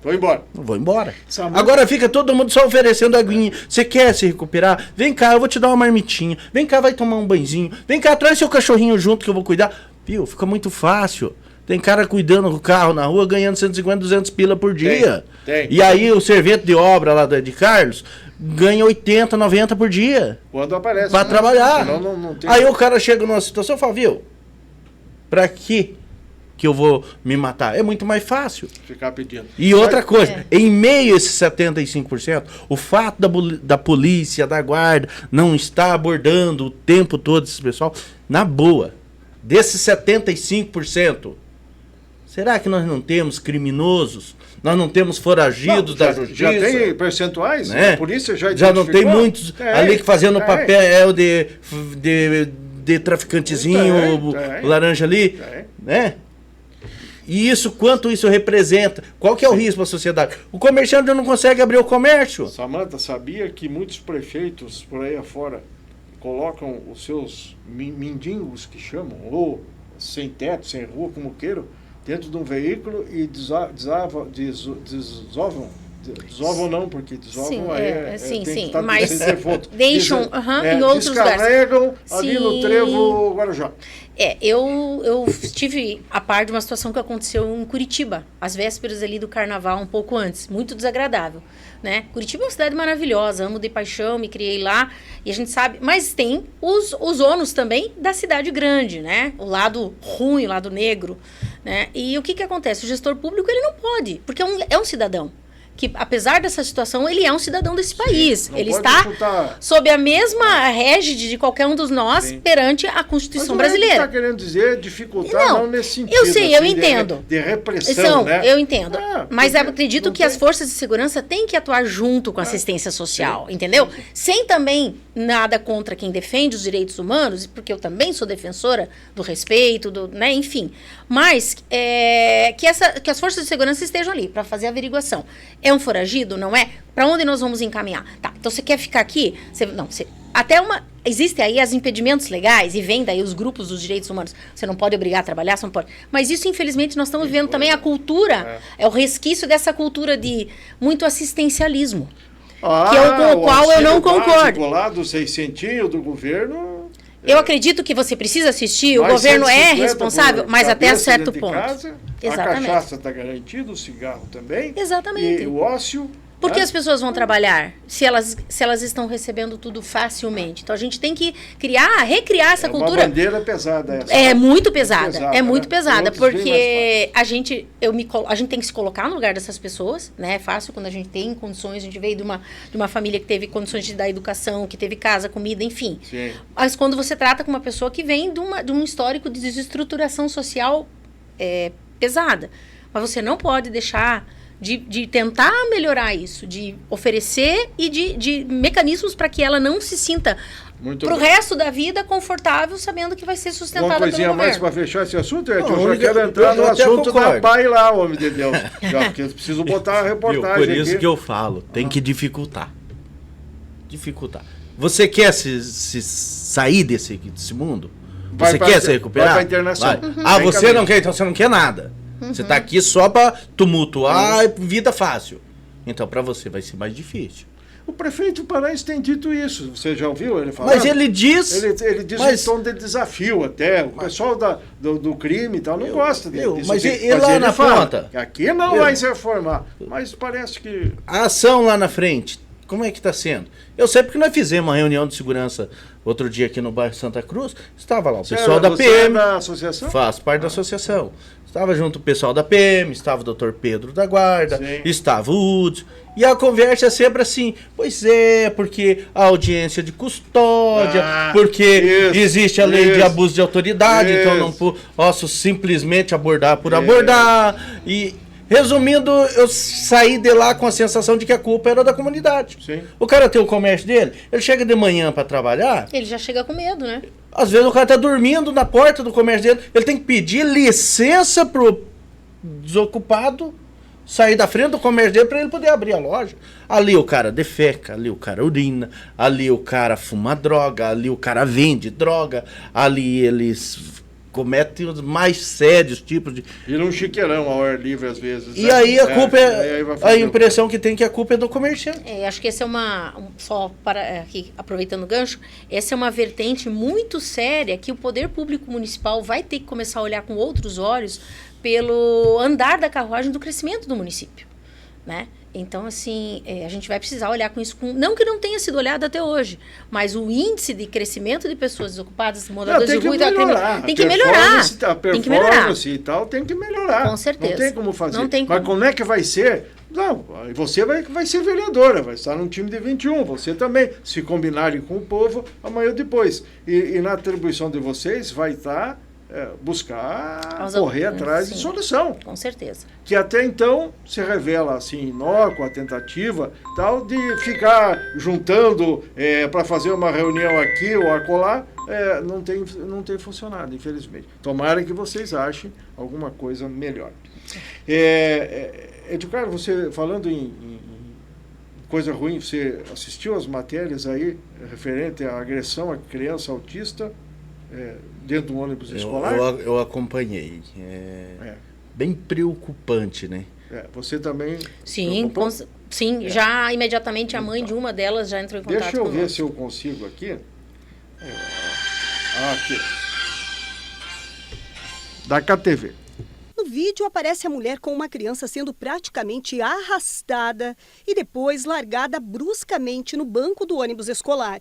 Vou embora. Agora fica todo mundo só oferecendo aguinha. Você quer se recuperar? Vem cá, eu vou te dar uma marmitinha. Vem cá, vai tomar um banhozinho. Vem cá, traz seu cachorrinho junto que eu vou cuidar. Viu, fica muito fácil. Tem cara cuidando do carro na rua, ganhando 150, 200 pila por dia. Tem. E aí o servente de obra lá de Carlos ganha 80, 90 por dia. Quando aparece. Pra trabalhar. Não tem... Aí o cara chega numa situação e fala, viu, pra que que eu vou me matar? É muito mais fácil. Ficar pedindo. E outra coisa, em meio a esses 75%, o fato da polícia, da guarda, não estar abordando o tempo todo esse pessoal, na boa, desses 75%, será que nós não temos criminosos? Nós não temos foragidos da justiça? Já tem percentuais? Né? A polícia já Já não tem muitos ali que fazendo papel de traficantezinho, laranja ali, né? E isso, quanto isso representa? Qual que é o risco para a sociedade? O comerciante não consegue abrir o comércio. Samanta, sabia que muitos prefeitos por aí afora colocam os seus mendigos, que chamam, ou sem teto, sem rua, como queiram, dentro de um veículo e desovam não, porque desovam sim, tem sim, que estar mas sem defunto. deixam em outros lugares. Descarregam ali Sim. no trevo Guarujá. Eu estive a par de uma situação que aconteceu em Curitiba, às vésperas ali do carnaval, um pouco antes, muito desagradável, né? Curitiba é uma cidade maravilhosa, amo de paixão, me criei lá, e a gente sabe, mas tem os ônus também da cidade grande, né? O lado ruim, o lado negro, né? E o que acontece? O gestor público, ele não pode, porque é um cidadão. Que, apesar dessa situação, ele é um cidadão desse país. Ele está sob a mesma régide de qualquer um dos nós perante a Constituição brasileira. Mas o que está querendo dizer dificultar não nesse sentido. Eu sei, assim, eu entendo. De repressão, né? Eu entendo. Mas eu acredito que as forças de segurança têm que atuar junto com a assistência social, entendeu? Sem também nada contra quem defende os direitos humanos, porque eu também sou defensora do respeito, né? Enfim. Mas que as forças de segurança estejam ali para fazer a averiguação. É um foragido, não é? Para onde nós vamos encaminhar? Tá, então você quer ficar aqui? Existem aí os impedimentos legais e vem daí os grupos dos direitos humanos. Você não pode obrigar a trabalhar, você não pode. Mas isso, infelizmente, nós estamos vivendo também a cultura, é o resquício dessa cultura de muito assistencialismo. Que é com o qual eu não concordo. Lá do 600 do governo... Eu acredito que você precisa assistir, o governo é responsável, mas até certo ponto. Casa, exatamente. A cachaça está garantida, o cigarro também. Exatamente. E o ócio... Por que as pessoas vão trabalhar se elas estão recebendo tudo facilmente? Então a gente tem que recriar essa cultura. Uma bandeira pesada essa. É muito pesada, muito pesada, Outros porque a gente tem que se colocar no lugar dessas pessoas, né? É fácil quando a gente tem condições, a gente veio de uma família que teve condições de dar educação, que teve casa, comida, enfim. Sim. Mas quando você trata com uma pessoa que vem de um histórico de desestruturação social pesada, mas você não pode deixar de tentar melhorar isso, de oferecer e de mecanismos para que ela não se sinta pro resto da vida confortável, sabendo que vai ser sustentada pelo governo. Uma coisinha mais para fechar esse assunto, eu já quero entrar no assunto da PAI lá, homem de Deus. Porque eu preciso botar a reportagem. Por isso aqui que eu falo, tem que dificultar. Você quer se sair desse mundo? Você quer se recuperar? Vai para a internação. Você não quer, então você não quer nada. Você está aqui só para tumultuar vida fácil. Então, para você vai ser mais difícil. O prefeito paraense tem dito isso. Você já ouviu ele falar? Mas ele diz... Ele diz em tom de desafio até. O pessoal do crime e tal não gosta disso. Mas e lá na ponta? Aqui não vai se reformar. Mas parece que... A ação lá na frente, como é que está sendo? Eu sei porque nós fizemos uma reunião de segurança outro dia aqui no bairro Santa Cruz. Estava lá o pessoal da PM. Você é da associação? Faço parte da associação. Estava junto o pessoal da PM, estava o doutor Pedro da Guarda, estava o Hudson. E a conversa é sempre assim, pois é, porque a audiência de custódia, porque existe a lei de abuso de autoridade, então não posso simplesmente abordar por abordar. E, resumindo, eu saí de lá com a sensação de que a culpa era da comunidade. Sim. O cara tem o comércio dele, ele chega de manhã para trabalhar... Ele já chega com medo, né? Às vezes o cara tá dormindo na porta do comércio dele, ele tem que pedir licença pro desocupado sair da frente do comércio dele para ele poder abrir a loja. Ali o cara defeca, ali o cara urina, ali o cara fuma droga, ali o cara vende droga, ali eles cometem os mais sérios tipos de... Vira um chiqueirão ao ar livre às vezes. E aí a culpa a impressão que tem que a culpa é do comerciante. Acho que essa é só para aqui, aproveitando o gancho, essa é uma vertente muito séria que o poder público municipal vai ter que começar a olhar com outros olhos pelo andar da carruagem do crescimento do município, né? Então, assim, a gente vai precisar olhar com isso, não que não tenha sido olhado até hoje, mas o índice de crescimento de pessoas desocupadas, moradores de rua, tem que melhorar. A performance e tal tem que melhorar. Com certeza. Não tem como fazer. Não tem Mas como. como é que vai ser? Não, você vai ser vereadora, vai estar num time de 21, você também, se combinarem com o povo, amanhã ou depois. E na atribuição de vocês vai estar correr atrás de solução. Com certeza. Que até então se revela assim, inócua, a tentativa tal, de ficar juntando para fazer uma reunião aqui ou acolá, não tem funcionado, infelizmente. Tomara que vocês achem alguma coisa melhor. Eduardo, você falando em coisa ruim, você assistiu as matérias aí referente à agressão à criança autista dentro do ônibus escolar? Eu acompanhei. Bem preocupante, né? Você também... Sim, já imediatamente a mãe de uma delas já entrou em contato conosco. Deixa eu ver se eu consigo aqui. Aqui. Da KTV. No vídeo aparece a mulher com uma criança sendo praticamente arrastada e depois largada bruscamente no banco do ônibus escolar.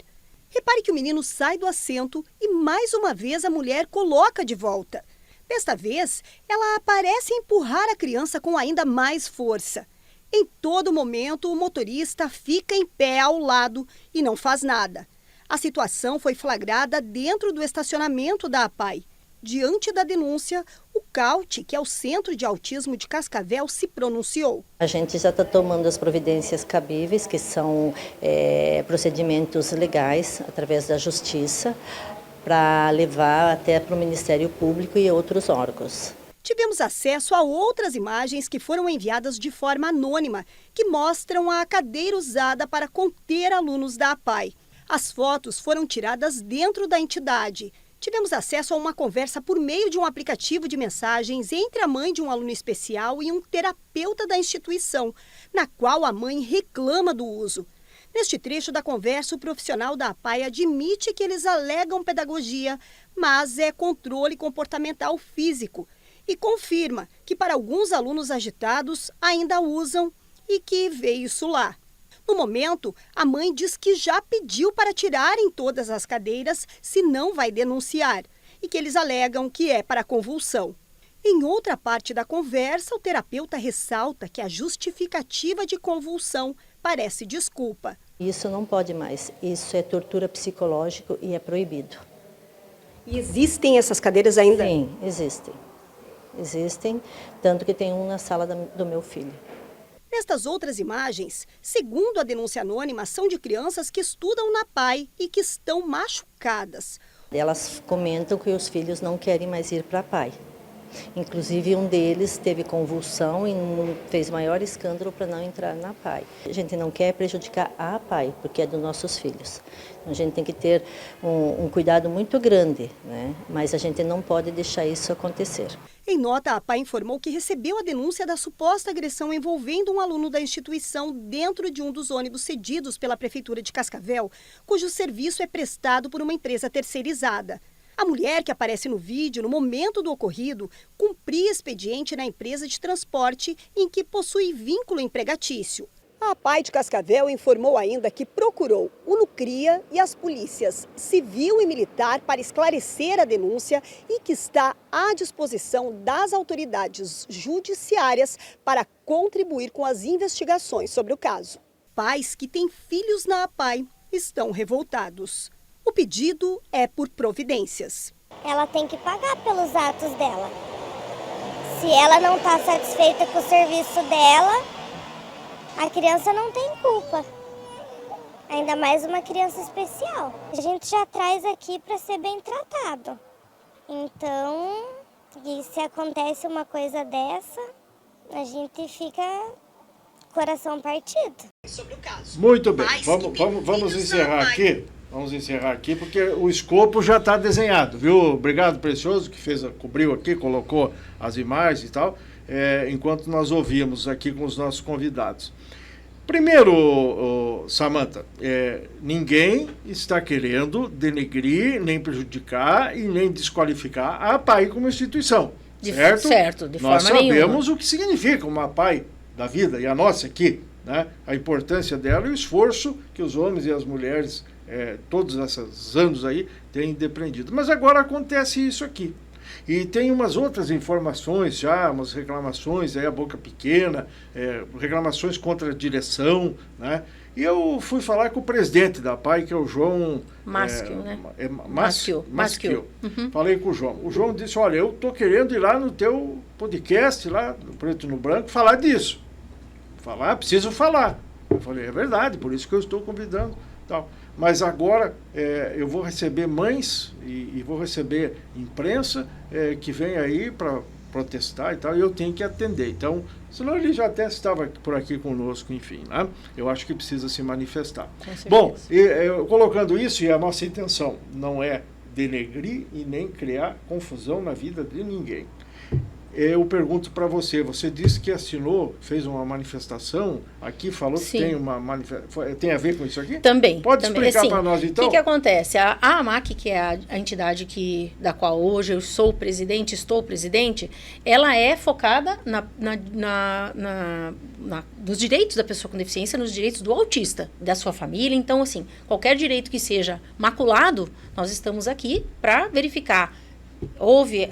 Repare que o menino sai do assento e mais uma vez a mulher coloca de volta. Desta vez, ela parece empurrar a criança com ainda mais força. Em todo momento, o motorista fica em pé ao lado e não faz nada. A situação foi flagrada dentro do estacionamento da APAI. Diante da denúncia, o CAUT, que é o Centro de Autismo de Cascavel, se pronunciou. A gente já está tomando as providências cabíveis, que são procedimentos legais, através da Justiça, para levar até para o Ministério Público e outros órgãos. Tivemos acesso a outras imagens que foram enviadas de forma anônima, que mostram a cadeira usada para conter alunos da APAI. As fotos foram tiradas dentro da entidade. Tivemos acesso a uma conversa por meio de um aplicativo de mensagens entre a mãe de um aluno especial e um terapeuta da instituição, na qual a mãe reclama do uso. Neste trecho da conversa, o profissional da APAI admite que eles alegam pedagogia, mas é controle comportamental físico, e confirma que para alguns alunos agitados ainda usam e que vê isso lá. No momento, a mãe diz que já pediu para tirarem todas as cadeiras, se não vai denunciar, e que eles alegam que é para convulsão. Em outra parte da conversa, o terapeuta ressalta que a justificativa de convulsão parece desculpa. Isso não pode mais, isso é tortura psicológica e é proibido. E existem essas cadeiras ainda? Sim, existem. Existem, tanto que tem um na sala do meu filho. Nestas outras imagens, segundo a denúncia anônima, são de crianças que estudam na APAI e que estão machucadas. Elas comentam que os filhos não querem mais ir para a APAI. Inclusive, um deles teve convulsão e fez maior escândalo para não entrar na APAI. A gente não quer prejudicar a APAI, porque é dos nossos filhos. Então, a gente tem que ter um cuidado muito grande, né? Mas a gente não pode deixar isso acontecer. Em nota, a APAI informou que recebeu a denúncia da suposta agressão envolvendo um aluno da instituição dentro de um dos ônibus cedidos pela Prefeitura de Cascavel, cujo serviço é prestado por uma empresa terceirizada. A mulher que aparece no vídeo, no momento do ocorrido, cumpria expediente na empresa de transporte em que possui vínculo empregatício. A APAI de Cascavel informou ainda que procurou o Nucria e as polícias civil e militar para esclarecer a denúncia e que está à disposição das autoridades judiciárias para contribuir com as investigações sobre o caso. Pais que têm filhos na APAI estão revoltados. O pedido é por providências. Ela tem que pagar pelos atos dela. Se ela não está satisfeita com o serviço dela, a criança não tem culpa. Ainda mais uma criança especial. A gente já traz aqui para ser bem tratado. Então, e se acontece uma coisa dessa, a gente fica coração partido. Muito bem, vamos encerrar aqui. Vamos encerrar aqui, porque o escopo já está desenhado, viu? Obrigado, Precioso, que cobriu aqui, colocou as imagens e tal, enquanto nós ouvimos aqui com os nossos convidados. Primeiro, Samantha, ninguém está querendo denegrir, nem prejudicar e nem desqualificar a APAI como instituição, certo? Certo, de forma nenhuma. Nós sabemos nenhuma. o que significa uma APAI da vida, e a nossa aqui, né, a importância dela e o esforço que os homens e as mulheres, todos esses anos aí, têm depreendido. Mas agora acontece isso aqui. E tem umas outras informações já, umas reclamações aí, a boca pequena, reclamações contra a direção, né? E eu fui falar com o presidente da APAI, que é o João... Maschio, né? Maschio. Uhum. Falei com o João. O João disse, olha, eu estou querendo ir lá no teu podcast, lá no Preto no Branco, falar disso. Preciso falar. Eu falei, é verdade, por isso que eu estou convidando. Tal. Mas agora eu vou receber mães e vou receber imprensa que vem aí para protestar e tal, e eu tenho que atender. Então, senão ele já até estava por aqui conosco, enfim, né? Eu acho que precisa se manifestar. Bom, colocando isso, e a nossa intenção não é denegrir e nem criar confusão na vida de ninguém. Eu pergunto para você, você disse que assinou, fez uma manifestação aqui, falou que tem uma manifestação, tem a ver com isso aqui? Também. Pode explicar para nós, então? O que acontece? A AMAC, que é a entidade da qual hoje eu estou presidente, ela é focada nos direitos da pessoa com deficiência, nos direitos do autista, da sua família. Então, assim, qualquer direito que seja maculado, nós estamos aqui para verificar. Houve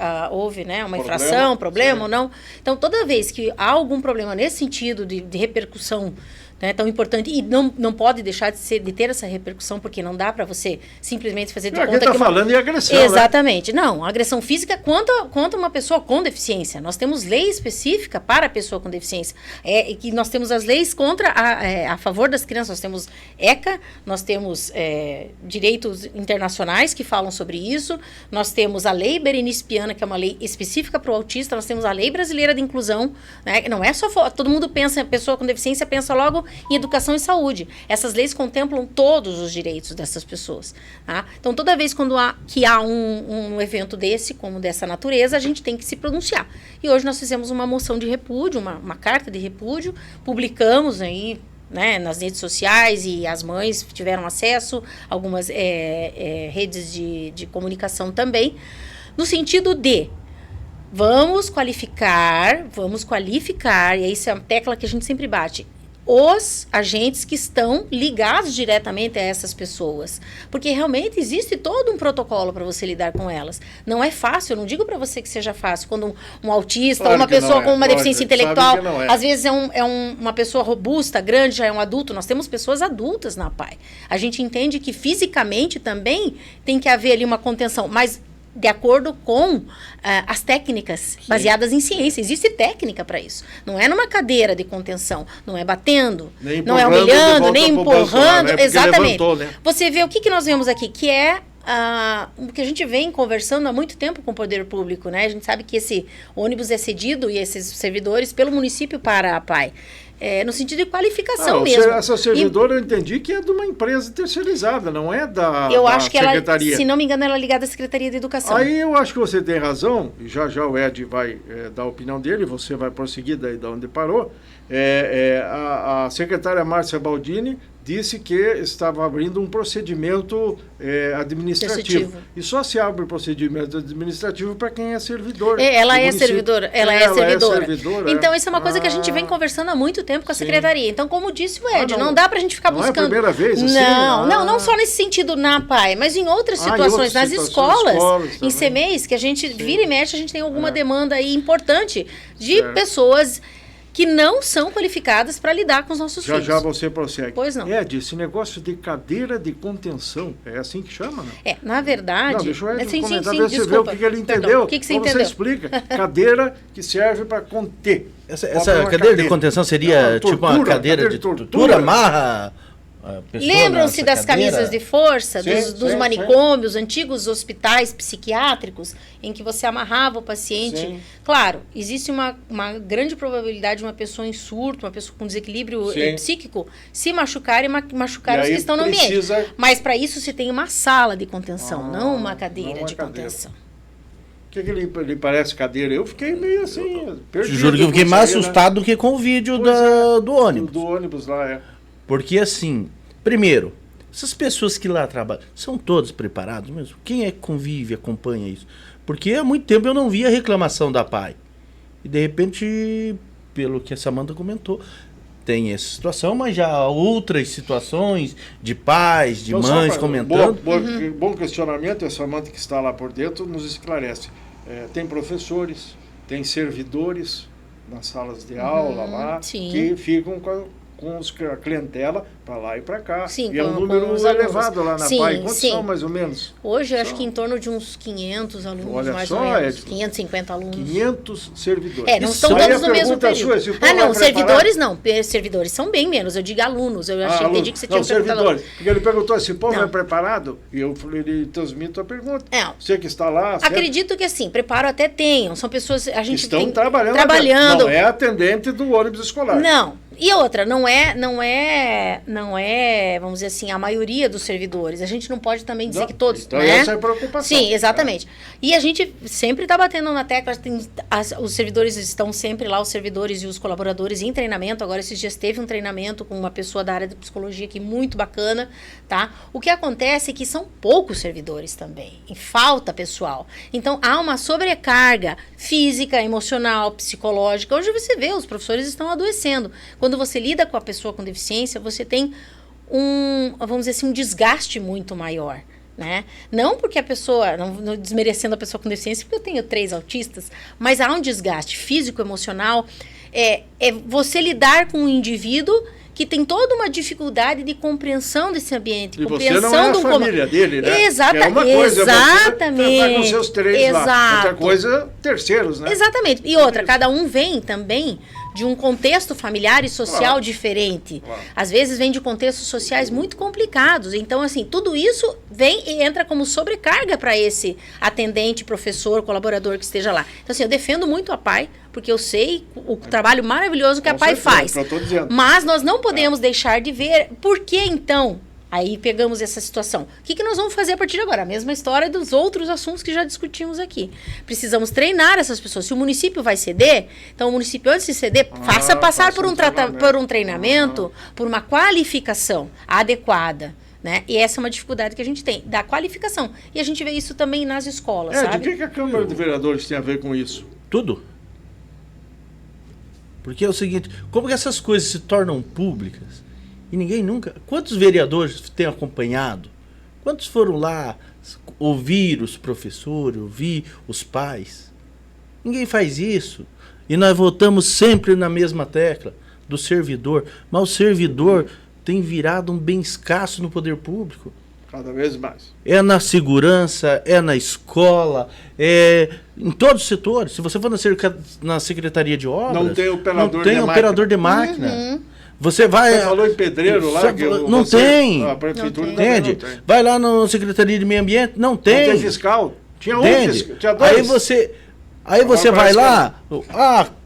né, uma infração, problema ou não. Então, toda vez que há algum problema nesse sentido de repercussão, né, tão importante, e não pode deixar de ter essa repercussão, porque não dá para você simplesmente fazer de conta que... falando em agressão, exatamente. Né? Não, agressão física contra uma pessoa com deficiência. Nós temos lei específica para a pessoa com deficiência. E que nós temos as leis a favor das crianças. Nós temos ECA, nós temos direitos internacionais que falam sobre isso, nós temos a lei Berenice Piana, que é uma lei específica para o autista, nós temos a lei brasileira de inclusão, né? Não é só... Todo mundo pensa, pessoa com deficiência pensa logo em educação e saúde. Essas leis contemplam todos os direitos dessas pessoas. Tá? Então, toda vez que há um evento dessa natureza, a gente tem que se pronunciar. E hoje nós fizemos uma moção de repúdio, uma carta de repúdio, publicamos aí, né, nas redes sociais, e as mães tiveram acesso, algumas redes de comunicação também, no sentido de vamos qualificar, e isso é uma tecla que a gente sempre bate, os agentes que estão ligados diretamente a essas pessoas. Porque realmente existe todo um protocolo para você lidar com elas. Não é fácil, eu não digo para você que seja fácil. Quando um autista, ou uma pessoa com uma deficiência intelectual, às vezes uma pessoa robusta, grande, já é um adulto. Nós temos pessoas adultas na APAI. A gente entende que fisicamente também tem que haver ali uma contenção, mas de acordo com as técnicas baseadas em ciência. Existe técnica para isso. Não é numa cadeira de contenção, não é batendo, não é humilhando, nem empurrando. Né? Exatamente. Levantou, né? Você vê o que nós vemos aqui, que é o que a gente vem conversando há muito tempo com o poder público, né? A gente sabe que esse ônibus é cedido, e esses servidores, pelo município para a APAI. No sentido de qualificação mesmo. Essa servidora eu entendi que é de uma empresa terceirizada, não é da Eu acho que secretaria. Ela, se não me engano, ela é ligada à Secretaria de Educação. Aí eu acho que você tem razão, e já o Ed vai dar a opinião dele, você vai prosseguir daí de onde parou. A secretária Márcia Baldini disse que estava abrindo um procedimento administrativo. E só se abre o procedimento administrativo para quem é servidor. Ela é servidora. Então, isso é uma coisa que a gente vem conversando há muito tempo com a secretaria. Então, como disse o Ed, não dá para a gente ficar buscando... Não é a primeira vez, assim? Não só nesse sentido na APAI, mas em outras situações, nas escolas, em CMEs, que a gente vira e mexe, a gente tem alguma demanda aí importante de pessoas que não são qualificadas para lidar com os nossos filhos. Já você prossegue. Pois não. Ed, esse negócio de cadeira de contenção, é assim que chama, não? Na verdade... Não, deixa eu comentar, você vê o que ele entendeu. O que você entendeu? Você explica. Cadeira que serve para conter. Essa cadeira de contenção seria tipo uma cadeira de tortura, amarra... Lembram-se das camisas de força, dos manicômios, antigos hospitais psiquiátricos, em que você amarrava o paciente? Sim. Claro, existe uma grande probabilidade de uma pessoa em surto, uma pessoa com desequilíbrio psíquico, se machucar e machucar os que estão no ambiente. Mas para isso se tem uma sala de contenção, não uma cadeira de contenção. O que ele parece cadeira? Eu fiquei meio assim, perdido. Juro que eu fiquei mais assustado do que com o vídeo do ônibus. Do ônibus lá, Porque, assim, primeiro, essas pessoas que lá trabalham, são todos preparados mesmo? Quem é que convive, acompanha isso? Porque há muito tempo eu não via reclamação da APAI. E, de repente, pelo que a Samanta comentou, tem essa situação, mas já há outras situações de pais, de Então, mães comentando. Bom questionamento, essa Samanta que está lá por dentro nos esclarece. Tem professores, tem servidores nas salas de aula lá, sim. que ficam com a clientela para lá e para cá. Sim, e é um número elevado lá na sim, PAI. Quantos sim. são, mais ou menos? Hoje, eu acho que em torno de uns 500 alunos, Olha mais só, ou menos. Edson, 550 alunos. 500 servidores. Não Isso estão aí todos a no mesmo pergunta período. sua, se o povo Não, vai servidores não. Servidores são bem menos. Eu digo alunos. Eu achei, entendi que você tinha perguntado. Servidores. Porque ele perguntou se o povo Não. é preparado, e eu falei, ele transmite a pergunta. Não. Você que está lá... Acredito que assim, preparo até tenham. São pessoas... A gente estão tem, trabalhando. Não é atendente do ônibus escolar. Não. E outra, não é, vamos dizer assim, a maioria dos servidores. A gente não pode também dizer que todos, então né? essa é a preocupação. Sim, exatamente. E a gente sempre está batendo na tecla, os servidores estão sempre lá, os servidores e os colaboradores em treinamento. Agora, esses dias teve um treinamento com uma pessoa da área de psicologia aqui, muito bacana, tá? O que acontece é que são poucos servidores também, e falta pessoal. Então, há uma sobrecarga física, emocional, psicológica. Hoje você vê, os professores estão adoecendo. Quando você lida com a pessoa com deficiência, você tem vamos dizer assim, um desgaste muito maior, né? Não porque a pessoa, não desmerecendo a pessoa com deficiência, porque eu tenho 3 autistas, mas há um desgaste físico, emocional, é você lidar com um indivíduo que tem toda uma dificuldade de compreensão desse ambiente, e compreensão você não é a família dele, né? Exatamente. É uma coisa, exatamente. Você tá com seus 3 lá. Exato. Outra coisa, terceiros, né? Exatamente. E outra, cada um vem também de um contexto familiar e social diferente. Às vezes vem de contextos sociais muito complicados. Então, assim, tudo isso vem e entra como sobrecarga para esse atendente, professor, colaborador que esteja lá. Então, assim, eu defendo muito a PAI, porque eu sei o trabalho maravilhoso que a PAI faz. Mas nós não podemos deixar de ver por que, então, aí pegamos essa situação. O que nós vamos fazer a partir de agora? A mesma história dos outros assuntos que já discutimos aqui. Precisamos treinar essas pessoas. Se o município vai ceder, então o município, antes de ceder, faça passar por um treinamento, por uma qualificação adequada. Né? E essa é uma dificuldade que a gente tem, da qualificação. E a gente vê isso também nas escolas, sabe? O que a Câmara de Vereadores tem a ver com isso? Tudo. Porque é o seguinte, como que essas coisas se tornam públicas e ninguém nunca... Quantos vereadores têm acompanhado? Quantos foram lá ouvir os professores, ouvir os pais? Ninguém faz isso. E nós voltamos sempre na mesma tecla do servidor. Mas o servidor tem virado um bem escasso no poder público. Cada vez mais. É na segurança, é na escola, é em todos os setores. Se você for na Secretaria de Obras, não tem operador de máquina. Você vai... Você falou em pedreiro lá? Não tem. A prefeitura entende? Não tem. Vai lá na Secretaria de Meio Ambiente, não tem. Não tem fiscal. Tinha tinha 2. Aí você vai lá,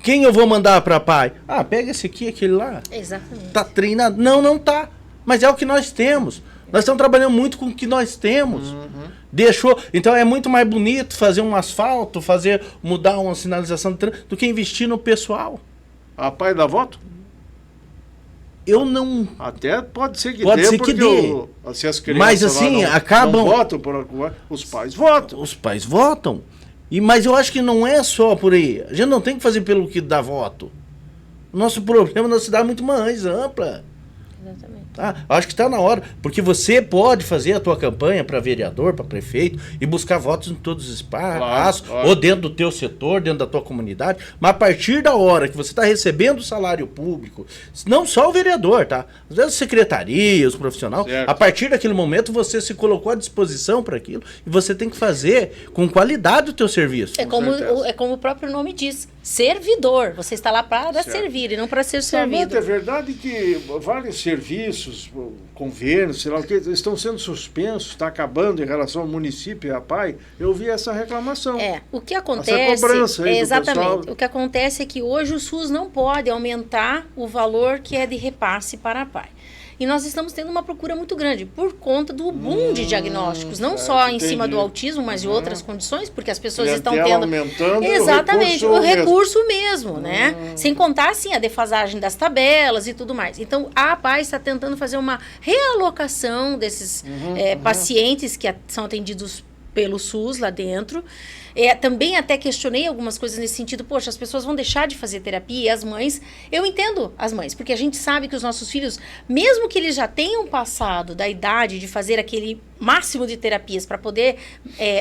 quem eu vou mandar para PAI? Pega esse aqui, aquele lá. Exatamente. Tá treinado? Não tá. Mas é o que nós temos. Nós estamos trabalhando muito com o que nós temos. Deixou. Então é muito mais bonito fazer um asfalto, mudar uma sinalização de trânsito, do que investir no pessoal. A PAI dá voto? Eu não. Até pode ser que pode dê, ser que dê. Se as crianças mas assim, não votam, os pais votam. Os pais votam. Mas eu acho que não é só por aí. A gente não tem que fazer pelo que dá voto. O nosso problema na cidade é muito mais ampla. Exatamente. Acho que está na hora, porque você pode fazer a tua campanha para vereador, para prefeito e buscar votos em todos os espaços, ou dentro do teu setor, dentro da tua comunidade, mas a partir da hora que você está recebendo o salário público, não só o vereador, tá? Às vezes a secretaria, os profissionais, a partir daquele momento você se colocou à disposição para aquilo e você tem que fazer com qualidade o teu serviço. É como o próprio nome diz, servidor. Você está lá para servir e não para ser servido. É verdade que vários serviços, convênios, sei lá o que, estão sendo suspensos, está acabando em relação ao município e à PAI. Eu vi essa reclamação. O que acontece... Essa cobrança aí exatamente. do pessoal. O que acontece é que hoje o SUS não pode aumentar o valor que é de repasse para a PAI. E nós estamos tendo uma procura muito grande por conta do boom de diagnósticos, não só em cima do autismo, mas de outras condições, porque as pessoas estão tendo... aumentando exatamente, o recurso mesmo, né? Sem contar, assim, a defasagem das tabelas e tudo mais. Então, a PAI está tentando fazer uma realocação desses pacientes que são atendidos pelo SUS lá dentro, Também até questionei algumas coisas nesse sentido. Poxa, as pessoas vão deixar de fazer terapia e as mães... Eu entendo as mães, porque a gente sabe que os nossos filhos, mesmo que eles já tenham passado da idade de fazer aquele máximo de terapias para poder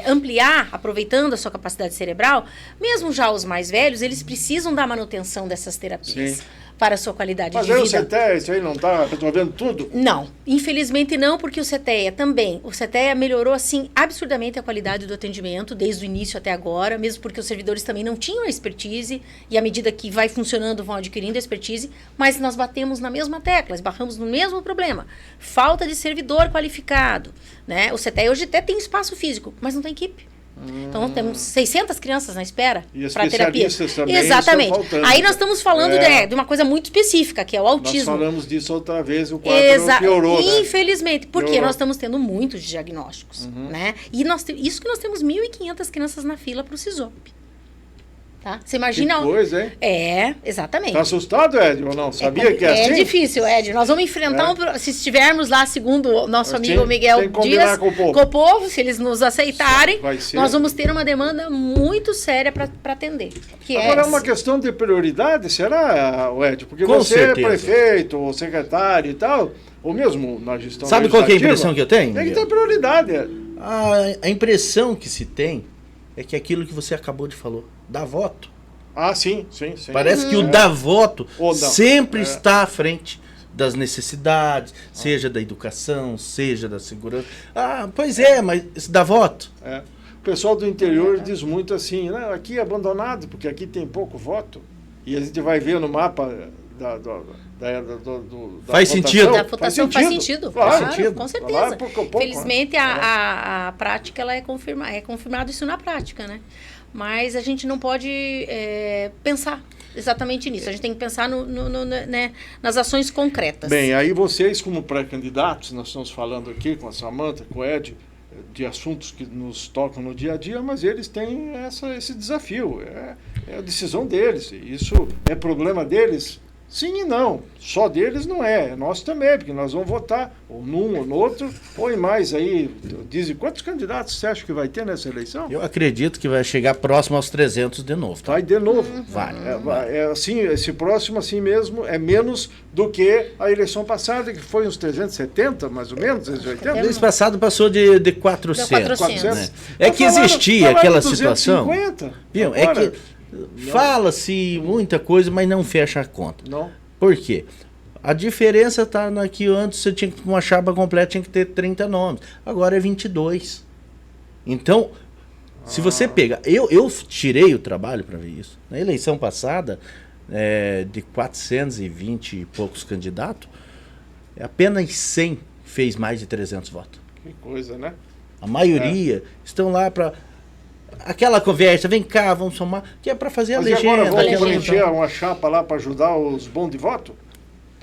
ampliar, aproveitando a sua capacidade cerebral, mesmo já os mais velhos, eles precisam da manutenção dessas terapias. Sim. Para a sua qualidade de vida. Mas aí o CETEA, isso aí não está resolvendo tudo? Não, infelizmente não, porque o CETEA melhorou, assim, absurdamente a qualidade do atendimento, desde o início até agora, mesmo porque os servidores também não tinham a expertise, e à medida que vai funcionando, vão adquirindo a expertise, mas nós batemos na mesma tecla, esbarramos no mesmo problema. Falta de servidor qualificado, né? O CETEA hoje até tem espaço físico, mas não tem equipe. Então, temos 600 crianças na espera para terapia. Exatamente. Aí nós estamos falando de uma coisa muito específica, que é o autismo. Nós falamos disso outra vez, o quadro piorou, né? Infelizmente, porque piorou. Nós estamos tendo muitos diagnósticos, né? E isso que nós temos 1.500 crianças na fila para o CISOP. Tá? Você imagina... Que coisa, hein? Exatamente. Tá assustado, Ed, ou não? Sabia que é assim? É difícil, Ed. Nós vamos enfrentar, se estivermos lá, segundo o nosso amigo Miguel Dias, com o povo, se eles nos aceitarem, nós vamos ter uma demanda muito séria para atender. Agora é uma questão de prioridade, será, Ed? Porque com você certeza. É prefeito, ou secretário e tal, ou mesmo na gestão... Sabe qual que é a impressão que eu tenho? Tem que ter prioridade, Ed. A impressão que se tem é que aquilo que você acabou de falar, dá voto. Ah, sim. Parece que o dá voto sempre está à frente das necessidades, seja da educação, seja da segurança. Pois mas dá voto. O pessoal do interior diz muito assim, né? Aqui é abandonado, porque aqui tem pouco voto. E a gente vai ver no mapa da faz sentido. Da votação faz sentido. Claro, com certeza. Felizmente a prática ela é confirmado isso na prática, né? Mas a gente não pode pensar exatamente nisso. A gente tem que pensar né, nas ações concretas. Bem, aí vocês como pré-candidatos, nós estamos falando aqui com a Samantha, com o Ed, de assuntos que nos tocam no dia a dia, mas eles têm esse desafio. É a decisão deles. Isso é problema deles? Sim e não. Só deles não é nosso também, porque nós vamos votar ou num ou no outro, ou em mais aí. Dizem, quantos candidatos você acha que vai ter nessa eleição? Eu acredito que vai chegar próximo aos 300 de novo. Tá? Vai de novo. Vai. Assim, esse próximo assim mesmo é menos do que a eleição passada, que foi uns 370, mais ou menos, 380. A eleição passada passou de 400. 400. Né? É que existia aquela situação. Viu? É que fala-se muita coisa, mas não fecha a conta. Não. Por quê? A diferença está que antes você tinha que uma chapa completa, tinha que ter 30 nomes. Agora é 22. Então, se você pega... Eu tirei o trabalho para ver isso. Na eleição passada, de 420 e poucos candidatos, apenas 100 fez mais de 300 votos. Que coisa, né? A maioria estão lá para... Aquela conversa, vem cá, vamos somar, que é para fazer a legenda. Mas agora vamos preencher uma chapa lá para ajudar os bons de voto?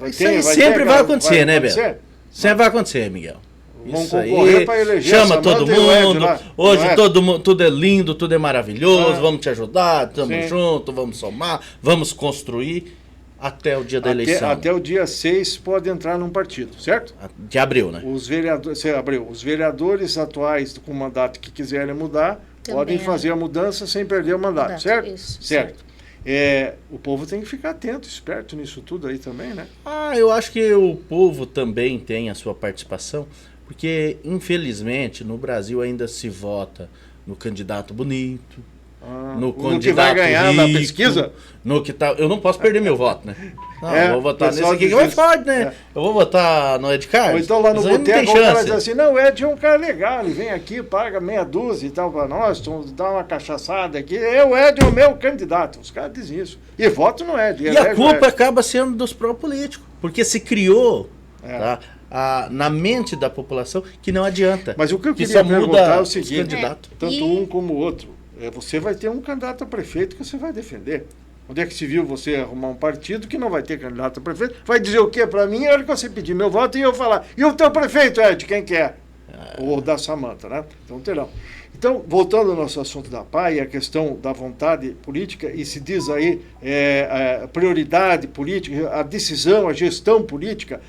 Isso aí sempre vai acontecer, né, Bel? Sempre vai acontecer, Miguel. Vamos concorrer para eleger. Chama todo mundo. Hoje tudo é lindo, tudo é maravilhoso. Vamos te ajudar, estamos juntos, vamos somar, vamos construir até o dia da eleição. Até o dia 6 pode entrar num partido, certo? De abril, né? Os vereadores atuais com mandato que quiserem mudar, podem fazer a mudança sem perder o mandato, certo? Isso, certo. O povo tem que ficar atento, esperto nisso tudo aí também, né? Eu acho que o povo também tem a sua participação, porque, infelizmente, no Brasil ainda se vota no candidato bonito, no candidato que vai ganhar rico, na pesquisa? Eu não posso perder meu voto, né? Não, eu vou votar nesse aqui que vai forte, né? Eu vou votar no Ed Carlos. Ou então lá no boteco o cara diz assim, não, o Ed é um cara legal, ele vem aqui, paga meia dúzia e tal pra nós, dá uma cachaçada aqui, o Ed é o meu candidato. Os caras dizem isso. E voto no Ed. E a culpa acaba sendo dos próprios políticos, porque se criou na mente da população que não adianta. Mas o que eu queria perguntar é o seguinte, tanto um como o outro, você vai ter um candidato a prefeito que você vai defender. Onde é que se viu você arrumar um partido que não vai ter candidato a prefeito? Vai dizer o quê para mim? A hora que você pedir meu voto e eu falar, e o teu prefeito, Ed, quem que é? Ou da Samantha, né? Então terão. Então, voltando ao nosso assunto da PAI, a questão da vontade política, e se diz aí a prioridade política, a decisão, a gestão política,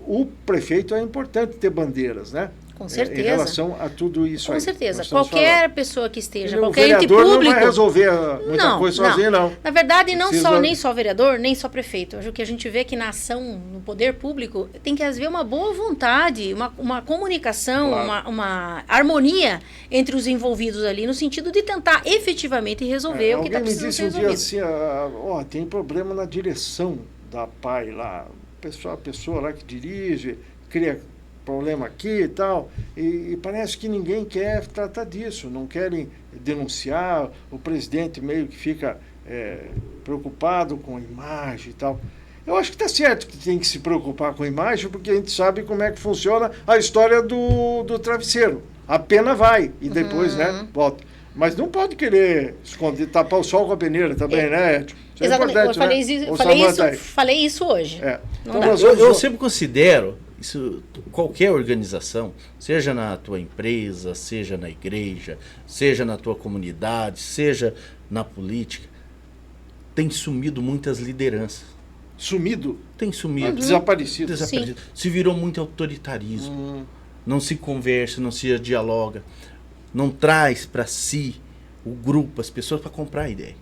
o prefeito é importante ter bandeiras, né? Com certeza. Em relação a tudo isso Com aí. certeza. Nós estamos Qualquer falando. pessoa que esteja, O qualquer ente vereador público... não vai resolver muita coisa sozinho, não. Na verdade, Precisa- nem só vereador, nem só prefeito. O que a gente vê que na ação, no poder público, tem que haver uma boa vontade, uma comunicação, Claro. uma harmonia entre os envolvidos ali, no sentido de tentar efetivamente resolver o que está Alguém me precisando disse ser um dia resolvido. assim, tem problema na direção da PAI lá. A pessoa lá que dirige, cria problema aqui e tal, e parece que ninguém quer tratar disso, não querem denunciar, o presidente meio que fica preocupado com a imagem e tal. Eu acho que está certo que tem que se preocupar com a imagem, porque a gente sabe como é que funciona a história do travesseiro. A pena vai, e depois, né, volta. Mas não pode querer esconder, tapar o sol com a peneira também, né, Edson? Isso é Exatamente. importante, Eu né? falei isso hoje. Não Então dá. nós vamos- Eu sempre considero isso, qualquer organização, seja na tua empresa, seja na igreja, seja na tua comunidade, seja na política, tem sumido muitas lideranças. Sumido, Tem sumido. desaparecido. Desaparecido. Se virou muito autoritarismo. Não se conversa, não se dialoga. Não traz para si o grupo, as pessoas para comprar a ideia.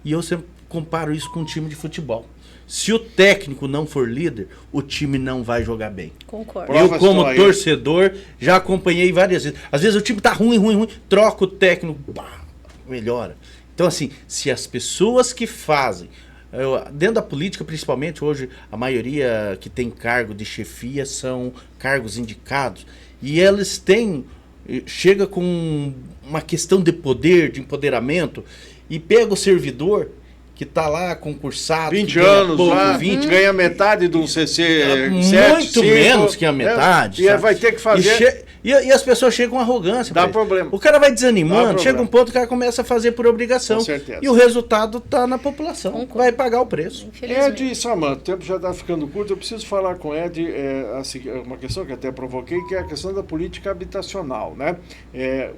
E eu sempre comparo isso com um time de futebol. Se o técnico não for líder, o time não vai jogar bem. Concordo. Prova Eu, como só aí. torcedor, já acompanhei várias vezes. Às vezes o time tá ruim, troca o técnico, pá, melhora. Então, assim, se as pessoas que fazem, dentro da política, principalmente, hoje, a maioria que tem cargo de chefia são cargos indicados. E eles chega com uma questão de poder, de empoderamento, e pega o servidor que está lá concursado, 20 que ganha anos pouco, lá, 20, ganha metade de um CC muito menos que a metade. E sabe? vai ter que fazer... E as pessoas chegam com arrogância. Dá pra ele. problema. O cara vai Dá desanimando, problema. chega um ponto que o cara começa a fazer por obrigação. Com certeza. E o resultado está na população, Concordo. vai pagar o preço. Infelizmente. Ed e Samanta, o tempo já está ficando curto, eu preciso falar com o Ed uma questão que até provoquei, que é a questão da política habitacional, né?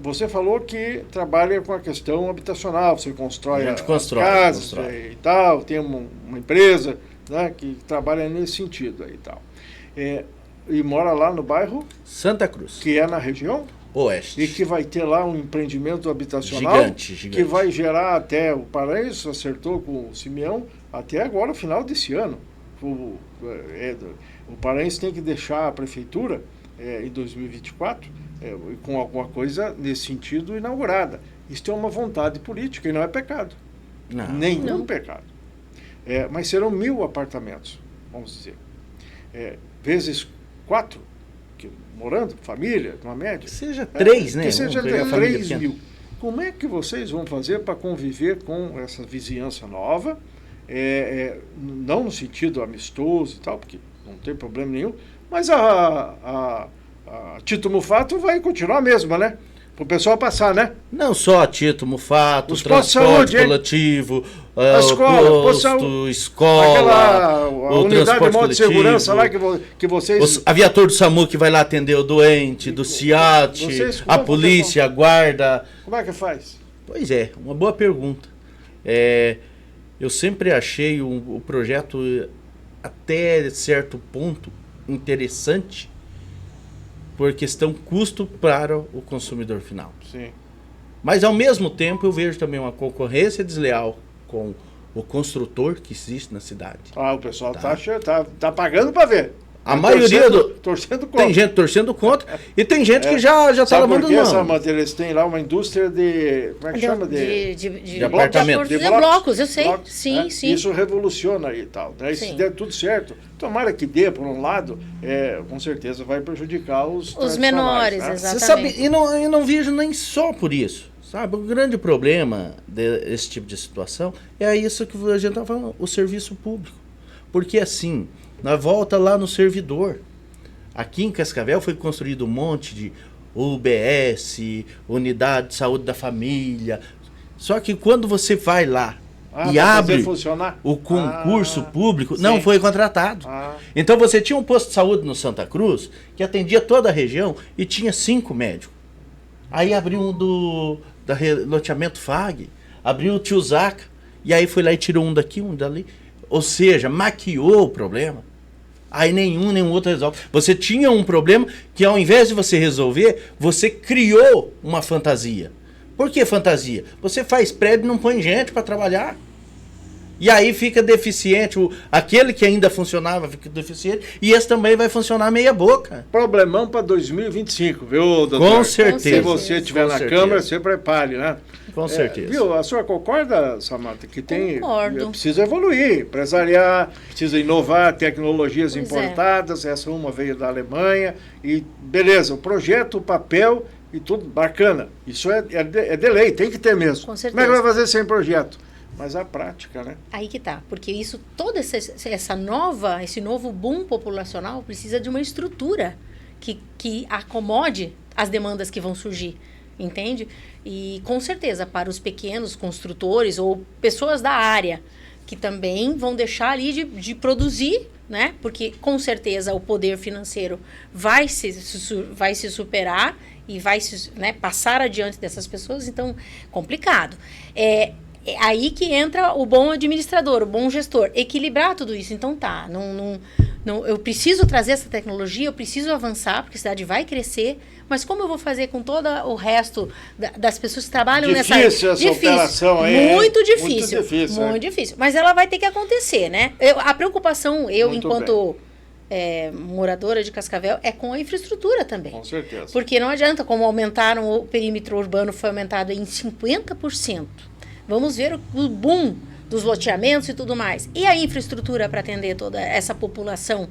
Você falou que trabalha com a questão habitacional, você constrói, A gente constrói, as casas constrói. e tal, tem uma empresa, né, que trabalha nesse sentido aí e tal. E mora lá no bairro, Santa Cruz, que é na região, Oeste. e que vai ter lá um empreendimento habitacional Gigante. que vai gerar até o Paraíso, acertou com o Simeão, até agora, final desse ano. O Paraíso tem que deixar a prefeitura em 2024 com alguma coisa nesse sentido inaugurada. Isso é uma vontade política e não é pecado. Não. Nenhum pecado. Mas serão 1.000 apartamentos, vamos dizer. Vezes 4, morando, família, uma média. Que seja 3, né? Que seja Vamos pegar a família 3 pequena. mil. Como é que vocês vão fazer para conviver com essa vizinhança nova? Não no sentido amistoso e tal, porque não tem problema nenhum, mas a Tito Mufato vai continuar a mesma, né? Para o pessoal passar, né? Não só Tito Mufato, Os o transporte postos de saúde, hein? coletivo, A escola, o posto de posto, saúde. escola, Aquela o unidade de transporte moto de segurança coletivo, lá que vocês... o aviator do SAMU que vai lá atender o doente, do CIAT, Vocês a como polícia, a guarda. Como é que faz? Pois é, uma boa pergunta. Eu sempre achei o projeto, até certo ponto, interessante, por questão custo para o consumidor final. Sim. Mas, ao mesmo tempo, eu vejo também uma concorrência desleal com o construtor que existe na cidade. O pessoal tá pagando para ver. A maioria torcendo contra. Tem gente torcendo contra e tem gente que já tá Sabe lavando por quê, mão. Samanta? Eles têm lá uma indústria de... Como é que chama? De apartamento. De blocos, eu sei. Blocos, Sim, né? sim. Isso revoluciona aí e tal. Né? E se Sim. der tudo certo, tomara que dê, por um lado, com certeza vai prejudicar os menores, né? exato. Você sabe, e não vejo nem só por isso. Sabe, o grande problema desse tipo de situação é isso que a gente está falando, o serviço público. Porque assim, na volta lá no servidor, aqui em Cascavel foi construído um monte de UBS, Unidade de Saúde da Família. Só que quando você vai lá e abre o concurso público, sim. não foi contratado. Então você tinha um posto de saúde no Santa Cruz que atendia toda a região e tinha 5 médicos. Aí abriu um da loteamento FAG, abriu o Tio Zaca, e aí foi lá e tirou um daqui, um dali. Ou seja, maquiou o problema. Aí nenhum outro resolve. Você tinha um problema que ao invés de você resolver, você criou uma fantasia. Por que fantasia? Você faz prédio e não põe gente para trabalhar. E aí fica deficiente, aquele que ainda funcionava fica deficiente, e esse também vai funcionar meia boca. Problemão para 2025, viu, doutor? Com certeza. Se você estiver na Câmara, você prepare, né? Com certeza. Viu, a senhora concorda, Samantha, que Concordo. precisa evoluir, empresariar, precisa inovar, tecnologias Pois importadas, essa uma veio da Alemanha, e beleza, o projeto, o papel e tudo, bacana. Isso é de lei, tem que ter mesmo. Com certeza. Como é que vai fazer sem projeto? Mas a prática, né? Aí que tá, porque isso, esse novo boom populacional precisa de uma estrutura que acomode as demandas que vão surgir, entende? E com certeza para os pequenos construtores ou pessoas da área que também vão deixar ali de produzir, né? Porque com certeza o poder financeiro vai se superar e vai né, passar adiante dessas pessoas, então complicado. É aí que entra o bom administrador, o bom gestor, equilibrar tudo isso. Então tá, eu preciso trazer essa tecnologia, eu preciso avançar, porque a cidade vai crescer, mas como eu vou fazer com todo o resto das pessoas que trabalham nessa área? Difícil essa operação aí. Muito difícil. Muito difícil. Mas ela vai ter que acontecer, né? A preocupação, enquanto moradora de Cascavel, é com a infraestrutura também. Com certeza. Porque não adianta, como aumentaram, o perímetro urbano foi aumentado em 50%. Vamos ver o boom dos loteamentos e tudo mais. E a infraestrutura para atender toda essa população,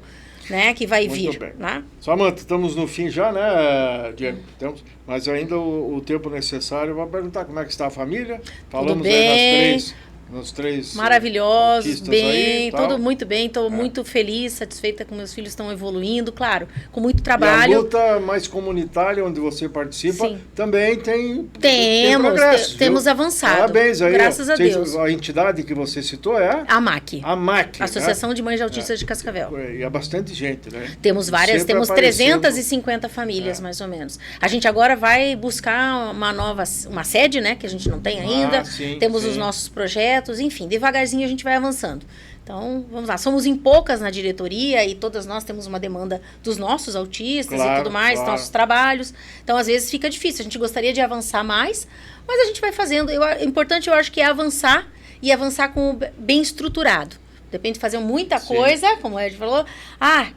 né, que vai vir. Muito bem. Né? Samantha, estamos no fim já, né, Diego? Mas ainda o tempo necessário. Eu vou perguntar como é que está a família. Falamos bem. aí nos três maravilhosos, bem, aí, tudo muito bem, estou muito feliz, satisfeita com meus filhos estão evoluindo, claro, com muito trabalho. E a luta mais comunitária, onde você participa, Sim. também tem progresso, temos viu? avançado. Parabéns aí. Graças a Deus. A entidade que você citou é a MAC. A MAC. Associação de Mães de Autistas de Cascavel. E é bastante gente, né? Temos várias, Sempre temos aparecendo. 350 famílias, mais ou menos. A gente agora vai buscar uma sede, né, que a gente não tem ainda. Sim, temos sim. os nossos projetos, enfim, devagarzinho a gente vai avançando. Então, vamos lá. Somos em poucas na diretoria e todas nós temos uma demanda dos nossos autistas e tudo mais, nossos trabalhos. Então, às vezes fica difícil. A gente gostaria de avançar mais, mas a gente vai fazendo. Importante, eu acho que é avançar e avançar bem estruturado. Depende de fazer muita coisa, como o Ed falou.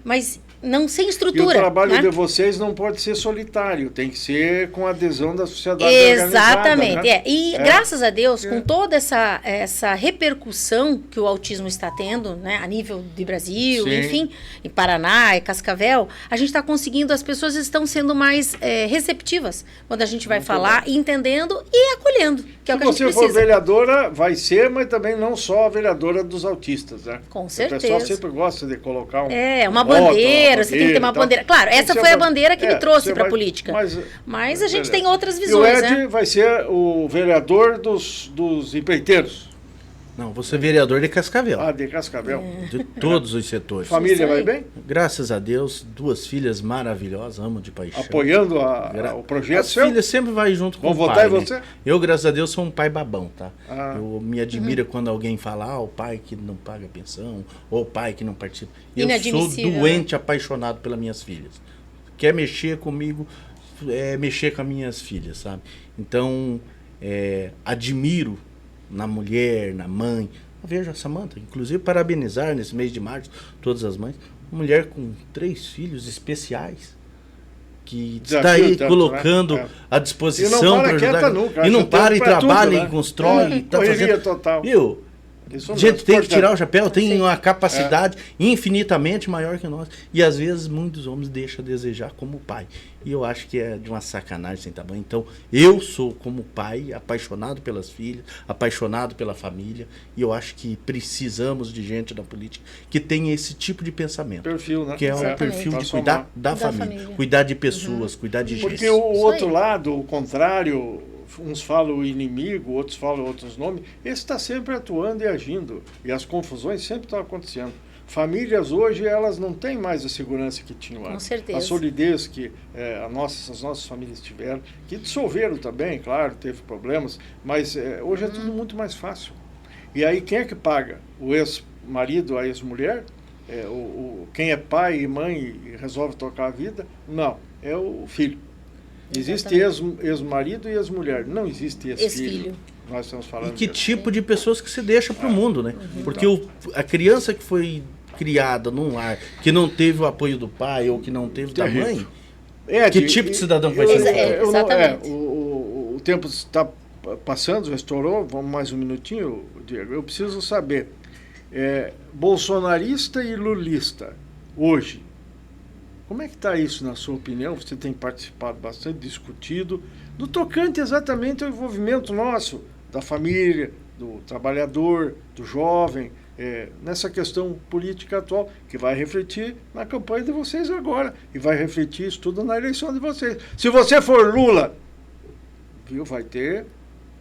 Mas não sem estrutura. E o trabalho né? de vocês não pode ser solitário, tem que ser com a adesão da sociedade Exatamente. organizada, né? E graças a Deus, com toda essa repercussão que o autismo está tendo, né, a nível de Brasil, Sim. enfim, em Paraná, e Cascavel, a gente está conseguindo, as pessoas estão sendo mais receptivas quando a gente vai falar, entendendo e acolhendo, que é o que a gente Se você precisa. for vereadora, vai ser, mas também não só a vereadora dos autistas, né? Com O certeza. pessoal sempre gosta de colocar uma bandeira, você tem que ter uma bandeira. Claro, essa foi a bandeira que me trouxe para a política. Mas a gente tem outras visões, e o Ed né? vai ser o vereador dos empreiteiros. Não, vou ser vereador de Cascavel. De Cascavel. De todos os setores. Família vai bem? Graças a Deus, 2 filhas maravilhosas, amo de paixão. Apoiando o projeto As seu? filhas sempre vai junto com o pai. Vão votar em né? você? Eu, graças a Deus, sou um pai babão, tá? Eu me admiro quando alguém fala, o pai que não paga pensão, ou o pai que não participa. Eu sou doente, apaixonado pelas minhas filhas. Quer mexer comigo, mexer com as minhas filhas, sabe? Então, admiro na mulher, na mãe. Veja a Samantha, inclusive parabenizar nesse mês de março todas as mães. Uma mulher com 3 filhos especiais que está aí colocando à disposição para ajudar. Nunca, e não para e trabalha tudo, né? e constrói. Tá fazendo total. Viu? Gente, tem que tirar o chapéu, tem uma capacidade infinitamente maior que nós. E às vezes muitos homens deixam a desejar como pai. E eu acho que é de uma sacanagem sem tamanho. Então, eu sou como pai, apaixonado pelas filhas, apaixonado pela família. E eu acho que precisamos de gente na política que tenha esse tipo de pensamento. Perfil, né? Que é um perfil de cuidar da família, cuidar de pessoas, cuidar de gente. Porque o outro lado, o contrário, uns falam o inimigo, outros falam outros nomes, esse está sempre atuando e agindo. E as confusões sempre estão acontecendo. Famílias hoje, elas não têm mais a segurança que tinham antes. Com certeza. A solidez que as nossas famílias tiveram, que dissolveram também, claro, teve problemas, mas hoje é tudo muito mais fácil. E aí quem é que paga? O ex-marido, a ex-mulher? quem é pai e mãe e resolve tocar a vida, não, é o filho. Existe ex-marido e ex-mulher, não existe ex-filho. Nós estamos falando E que disso. tipo de pessoas que se deixa para o mundo, né? Porque a criança que foi criada num lar, que não teve o apoio do pai ou que não teve da mãe, que tipo de cidadão que vai ser? Exatamente. O tempo está passando, já estourou, vamos mais um minutinho, Diego. Eu preciso saber, bolsonarista e lulista, hoje, como é que está isso na sua opinião? Você tem participado bastante, discutido, do tocante exatamente ao envolvimento nosso, da família, do trabalhador, do jovem, nessa questão política atual, que vai refletir na campanha de vocês agora, e vai refletir isso tudo na eleição de vocês. Se você for Lula, viu, vai ter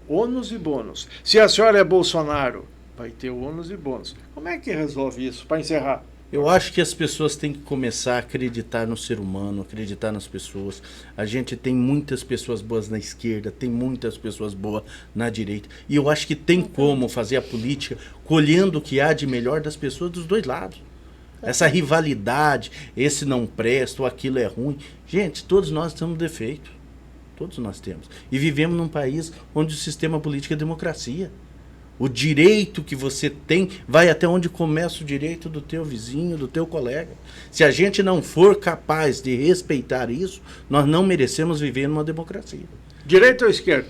ônus e bônus. Se a senhora é Bolsonaro, vai ter ônus e bônus. Como é que resolve isso, para encerrar? Eu acho que as pessoas têm que começar a acreditar no ser humano, acreditar nas pessoas. A gente tem muitas pessoas boas na esquerda, tem muitas pessoas boas na direita. E eu acho que tem como fazer a política colhendo o que há de melhor das pessoas dos dois lados. Essa rivalidade, esse não presta, ou aquilo é ruim. Gente, todos nós temos defeito. Todos nós temos. E vivemos num país onde o sistema político é democracia. O direito que você tem vai até onde começa o direito do teu vizinho, do teu colega. Se a gente não for capaz de respeitar isso, nós não merecemos viver numa democracia. Direita ou esquerda?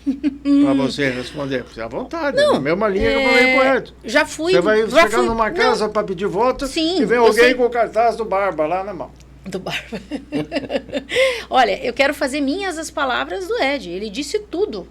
Para você responder, você à vontade, na mesma linha que eu falei pro Ed. Já fui. Você vai chegar numa casa para pedir voto e vem alguém com o cartaz do Barba lá na mão. Do Barba. Olha, eu quero fazer minhas as palavras do Ed. Ele disse tudo.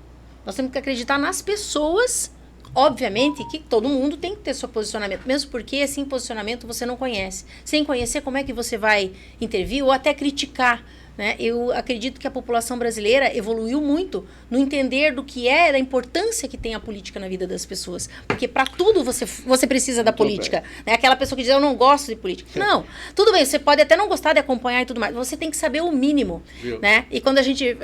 Nós temos que acreditar nas pessoas. Obviamente que todo mundo tem que ter seu posicionamento, mesmo porque esse posicionamento você não conhece. Sem conhecer, como é que você vai intervir ou até criticar, né? Eu acredito que a população brasileira evoluiu muito no entender do que é, da importância que tem a política na vida das pessoas. Porque para tudo você precisa da política. Né? Aquela pessoa que diz, eu não gosto de política. Não, tudo bem, você pode até não gostar de acompanhar e tudo mais, você tem que saber o mínimo. Né? E quando a gente,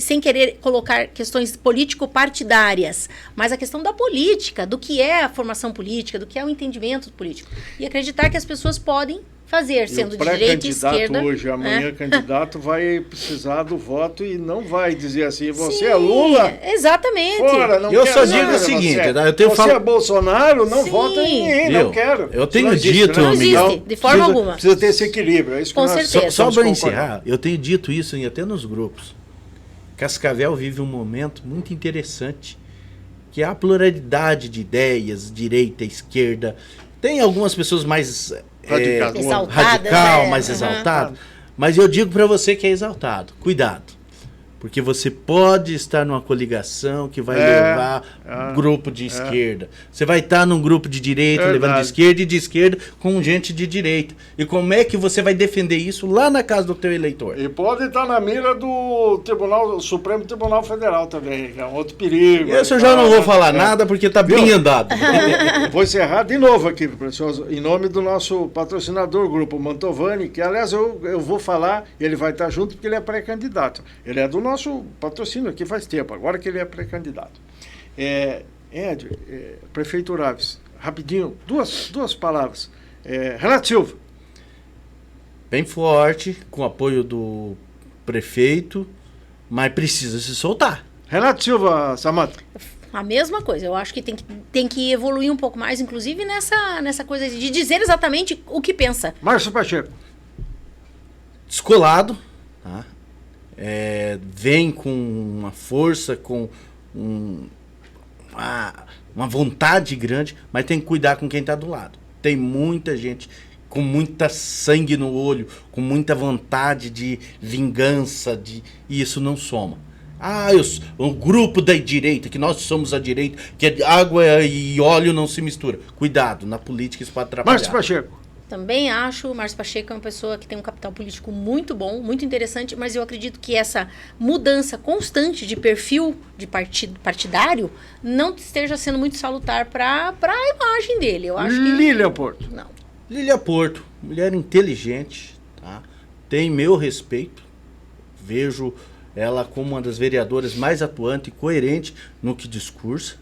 sem querer colocar questões político-partidárias, mas a questão da política, do que é a formação política, do que é o entendimento político. E acreditar que as pessoas podem fazer, sendo de direita e esquerda. Hoje, amanhã, candidato vai precisar do voto e não vai dizer assim, você é Lula? Exatamente. Fora, não eu quero só digo o seguinte, você é Bolsonaro, não vota em ninguém, não quero. Eu tenho dito, não existe, de forma alguma. Precisa ter esse equilíbrio, é isso que Com nós certeza. Só para encerrar, eu tenho dito isso até nos grupos. Cascavel vive um momento muito interessante, que é a pluralidade de ideias, direita, esquerda. Tem algumas pessoas mais radical, mais exaltado. Mas eu digo para você que é exaltado. Cuidado. Porque você pode estar numa coligação que vai levar grupo de esquerda. Você vai estar num grupo de direita levando de esquerda com gente de direita. E como é que você vai defender isso lá na casa do teu eleitor? E pode estar na mira do Supremo Tribunal Federal também, que é um outro perigo. Isso eu já não vou falar nada porque está bem andado. Vou encerrar de novo aqui, professor, em nome do nosso patrocinador, Grupo Mantovani, que aliás eu vou falar, e ele vai estar junto porque ele é pré-candidato. Ele é do nosso patrocínio aqui faz tempo, agora que ele é pré-candidato. Prefeito Uraves, rapidinho, duas palavras. Renato Silva. Bem forte, com apoio do prefeito, mas precisa se soltar. Renato Silva, Samanta. A mesma coisa, eu acho que tem que evoluir um pouco mais, inclusive nessa coisa de dizer exatamente o que pensa. Márcio Pacheco. Descolado, tá? Vem com uma força, com uma vontade grande, mas tem que cuidar com quem está do lado. Tem muita gente com muita sangue no olho, com muita vontade de vingança, e isso não soma. O grupo da direita, que nós somos a direita, que água e óleo não se mistura. Cuidado, na política isso pode atrapalhar. Márcio Pacheco. Também acho, o Márcio Pacheco é uma pessoa que tem um capital político muito bom, muito interessante, mas eu acredito que essa mudança constante de perfil de partidário não esteja sendo muito salutar para a imagem dele. Eu acho que Lília Porto. Não. Lília Porto, mulher inteligente, tá? Tem meu respeito, vejo ela como uma das vereadoras mais atuante e coerente no que discursa.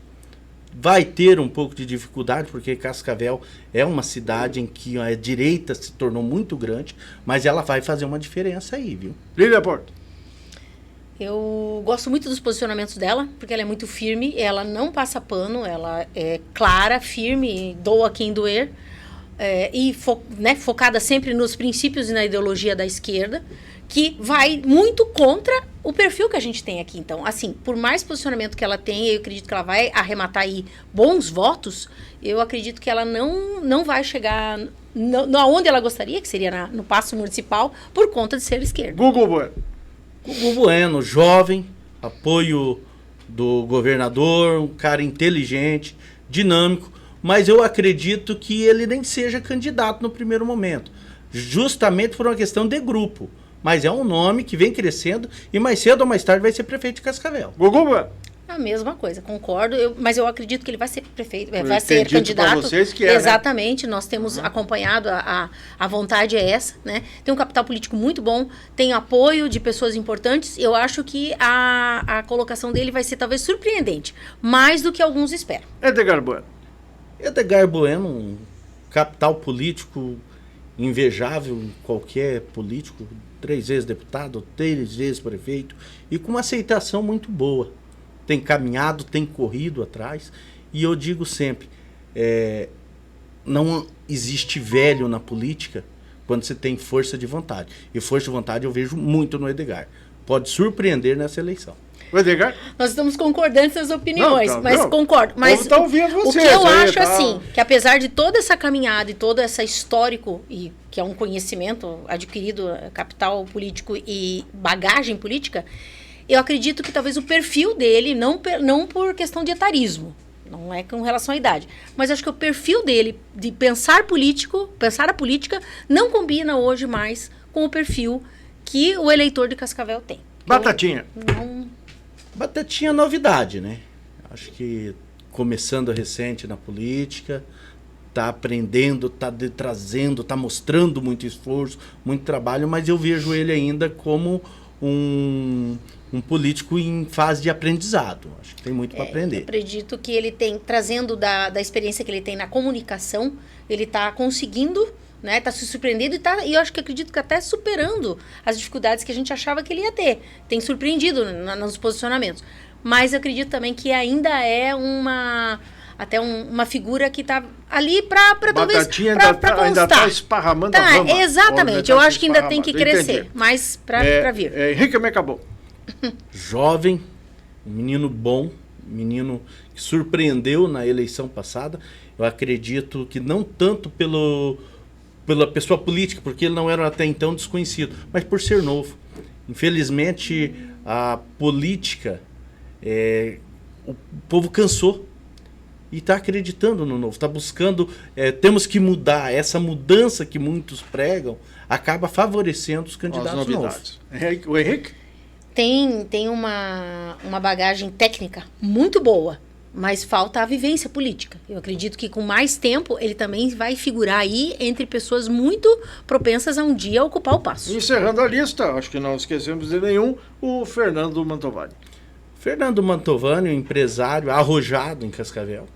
vai ter um pouco de dificuldade, porque Cascavel é uma cidade em que a direita se tornou muito grande, mas ela vai fazer uma diferença aí, viu? Lília Porto. Eu gosto muito dos posicionamentos dela, porque ela é muito firme, ela não passa pano, ela é clara, firme, doa quem doer, focada sempre nos princípios e na ideologia da esquerda, que vai muito contra o perfil que a gente tem aqui. Então, assim, por mais posicionamento que ela tenha, eu acredito que ela vai arrematar aí bons votos, eu acredito que ela não vai chegar aonde ela gostaria, que seria no Paço Municipal, por conta de ser esquerda. Gugu Bueno. Gugu Bueno, jovem, apoio do governador, um cara inteligente, dinâmico, mas eu acredito que ele nem seja candidato no primeiro momento, justamente por uma questão de grupo. Mas é um nome que vem crescendo e mais cedo ou mais tarde vai ser prefeito de Cascavel. Gugu Bueno. A mesma coisa, concordo, mas eu acredito que ele vai ser prefeito, vai ser dito candidato. Pra vocês que é, exatamente, né? Nós temos acompanhado, a vontade é essa, né? Tem um capital político muito bom, tem apoio de pessoas importantes, eu acho que a colocação dele vai ser talvez surpreendente, mais do que alguns esperam. Edgar Bueno. Edgar Bueno, um capital político invejável em qualquer político, 3 vezes deputado, 3 vezes prefeito, e com uma aceitação muito boa. Tem caminhado, tem corrido atrás, e eu digo sempre, não existe velho na política quando você tem força de vontade. E força de vontade eu vejo muito no Edgar. Pode surpreender nessa eleição. O Edgar? Nós estamos concordantes nas opiniões, não. concordo. Mas tá ouvindo o que vocês eu aí, acho, tá? assim, que apesar de toda essa caminhada e todo esse histórico, e que é um conhecimento adquirido, capital político e bagagem política, eu acredito que talvez o perfil dele, não por questão de etarismo, não é com relação à idade, mas acho que o perfil dele de pensar a política, não combina hoje mais com o perfil que o eleitor de Cascavel tem. Batatinha. Batatinha é novidade, né? Acho que começando recente na política, tá aprendendo, tá trazendo, tá mostrando muito esforço, muito trabalho, mas eu vejo ele ainda como um político em fase de aprendizado. Acho que tem muito para aprender. Eu acredito que ele tem, trazendo da experiência que ele tem na comunicação, ele está conseguindo, né, tá se surpreendendo e eu acredito que até superando as dificuldades que a gente achava que ele ia ter. Tem surpreendido nos posicionamentos. Mas eu acredito também que ainda é uma figura que está ali para talvez para ainda está esparramando a rama. Exatamente, eu acho que ainda tem que crescer, mas para vir. Henrique Mecabou. Jovem, um menino bom, um menino que surpreendeu na eleição passada. Eu acredito que não tanto pela pessoa política, porque ele não era até então desconhecido, mas por ser novo. Infelizmente, a política, o povo cansou e está acreditando no novo, está buscando, temos que mudar. Essa mudança que muitos pregam acaba favorecendo os candidatos novos. O Henrique? Tem uma bagagem técnica muito boa, mas falta a vivência política. Eu acredito que com mais tempo ele também vai figurar aí entre pessoas muito propensas a um dia ocupar o paço. Encerrando a lista, acho que não esquecemos de nenhum, o Fernando Mantovani. Fernando Mantovani, um empresário arrojado em Cascavel,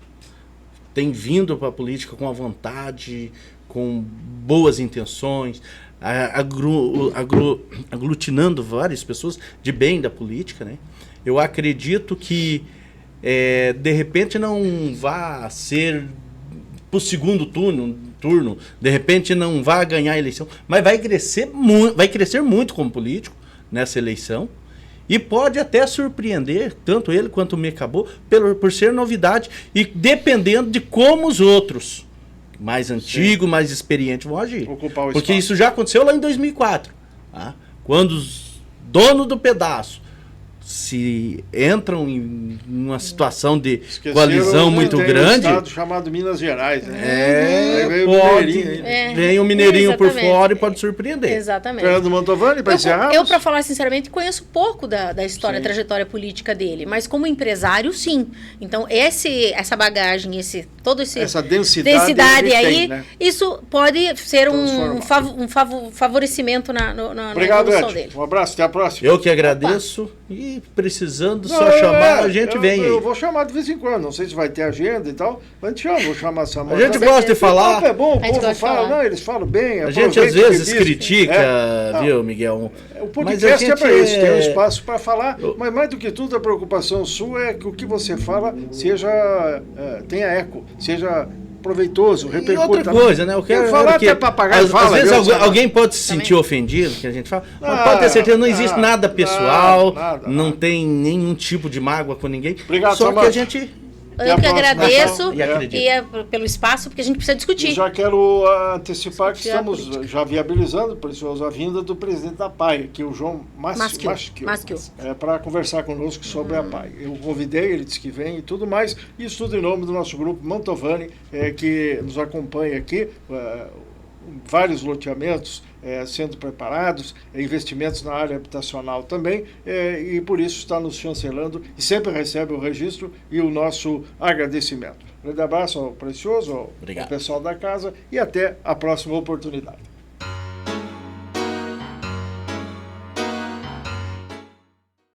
tem vindo para a política com a vontade, com boas intenções, aglutinando várias pessoas de bem da política, né? Eu acredito que de repente não vá ser para o segundo turno, de repente não vá ganhar a eleição, mas vai crescer muito como político nessa eleição e pode até surpreender tanto ele quanto o Mecabou por ser novidade e dependendo de como os outros mais antigos, mais experientes vão agir. Porque isso já aconteceu lá em 2004, tá? Quando os donos do pedaço se entram em uma situação de coalizão muito grande. Um estado chamado Minas Gerais, né? Vem o Mineirinho por fora e pode surpreender. Exatamente. Fernando Mantovani, para encerrar. Eu, para falar sinceramente, conheço pouco da história, trajetória política dele, mas como empresário, sim. Então, essa bagagem, toda essa densidade aí, tem, né? isso pode ser um favorecimento na Obrigado, evolução Ed. dele. Um abraço, até a próxima. Eu que agradeço e precisando só chamar, a gente vem aí. Eu vou chamar de vez em quando, não sei se vai ter agenda e tal, mas a gente chama, vou chamar a Samanta. A gente gosta de falar. O papo é bom, o povo fala, não, eles falam bem. A gente às vezes critica, viu, Miguel? O podcast é para isso, tem um espaço para falar, mas mais do que tudo a preocupação sua é que o que você fala tenha eco, seja proveitoso, repercuta. E outra coisa, né? Eu quero falar que é papagaio, às vezes alguém pode se sentir ofendido, que a gente fala, mas pode ter certeza, não existe nada pessoal, não tem nenhum tipo de mágoa com ninguém. Obrigado, só Samanta. que a gente... Eu que agradeço e pelo espaço, porque a gente precisa discutir. Eu já quero antecipar que estamos já viabilizando, precioso, a vinda do presidente da PAI, que é o João Maschio, para conversar conosco sobre a PAI. Eu convidei, ele disse que vem e tudo mais, isso tudo em nome do nosso grupo Mantovani, que nos acompanha aqui, vários loteamentos sendo preparados, investimentos na área habitacional também, e por isso está nos chancelando e sempre recebe o registro e o nosso agradecimento. Um grande abraço ao Precioso, ao pessoal da casa e até a próxima oportunidade.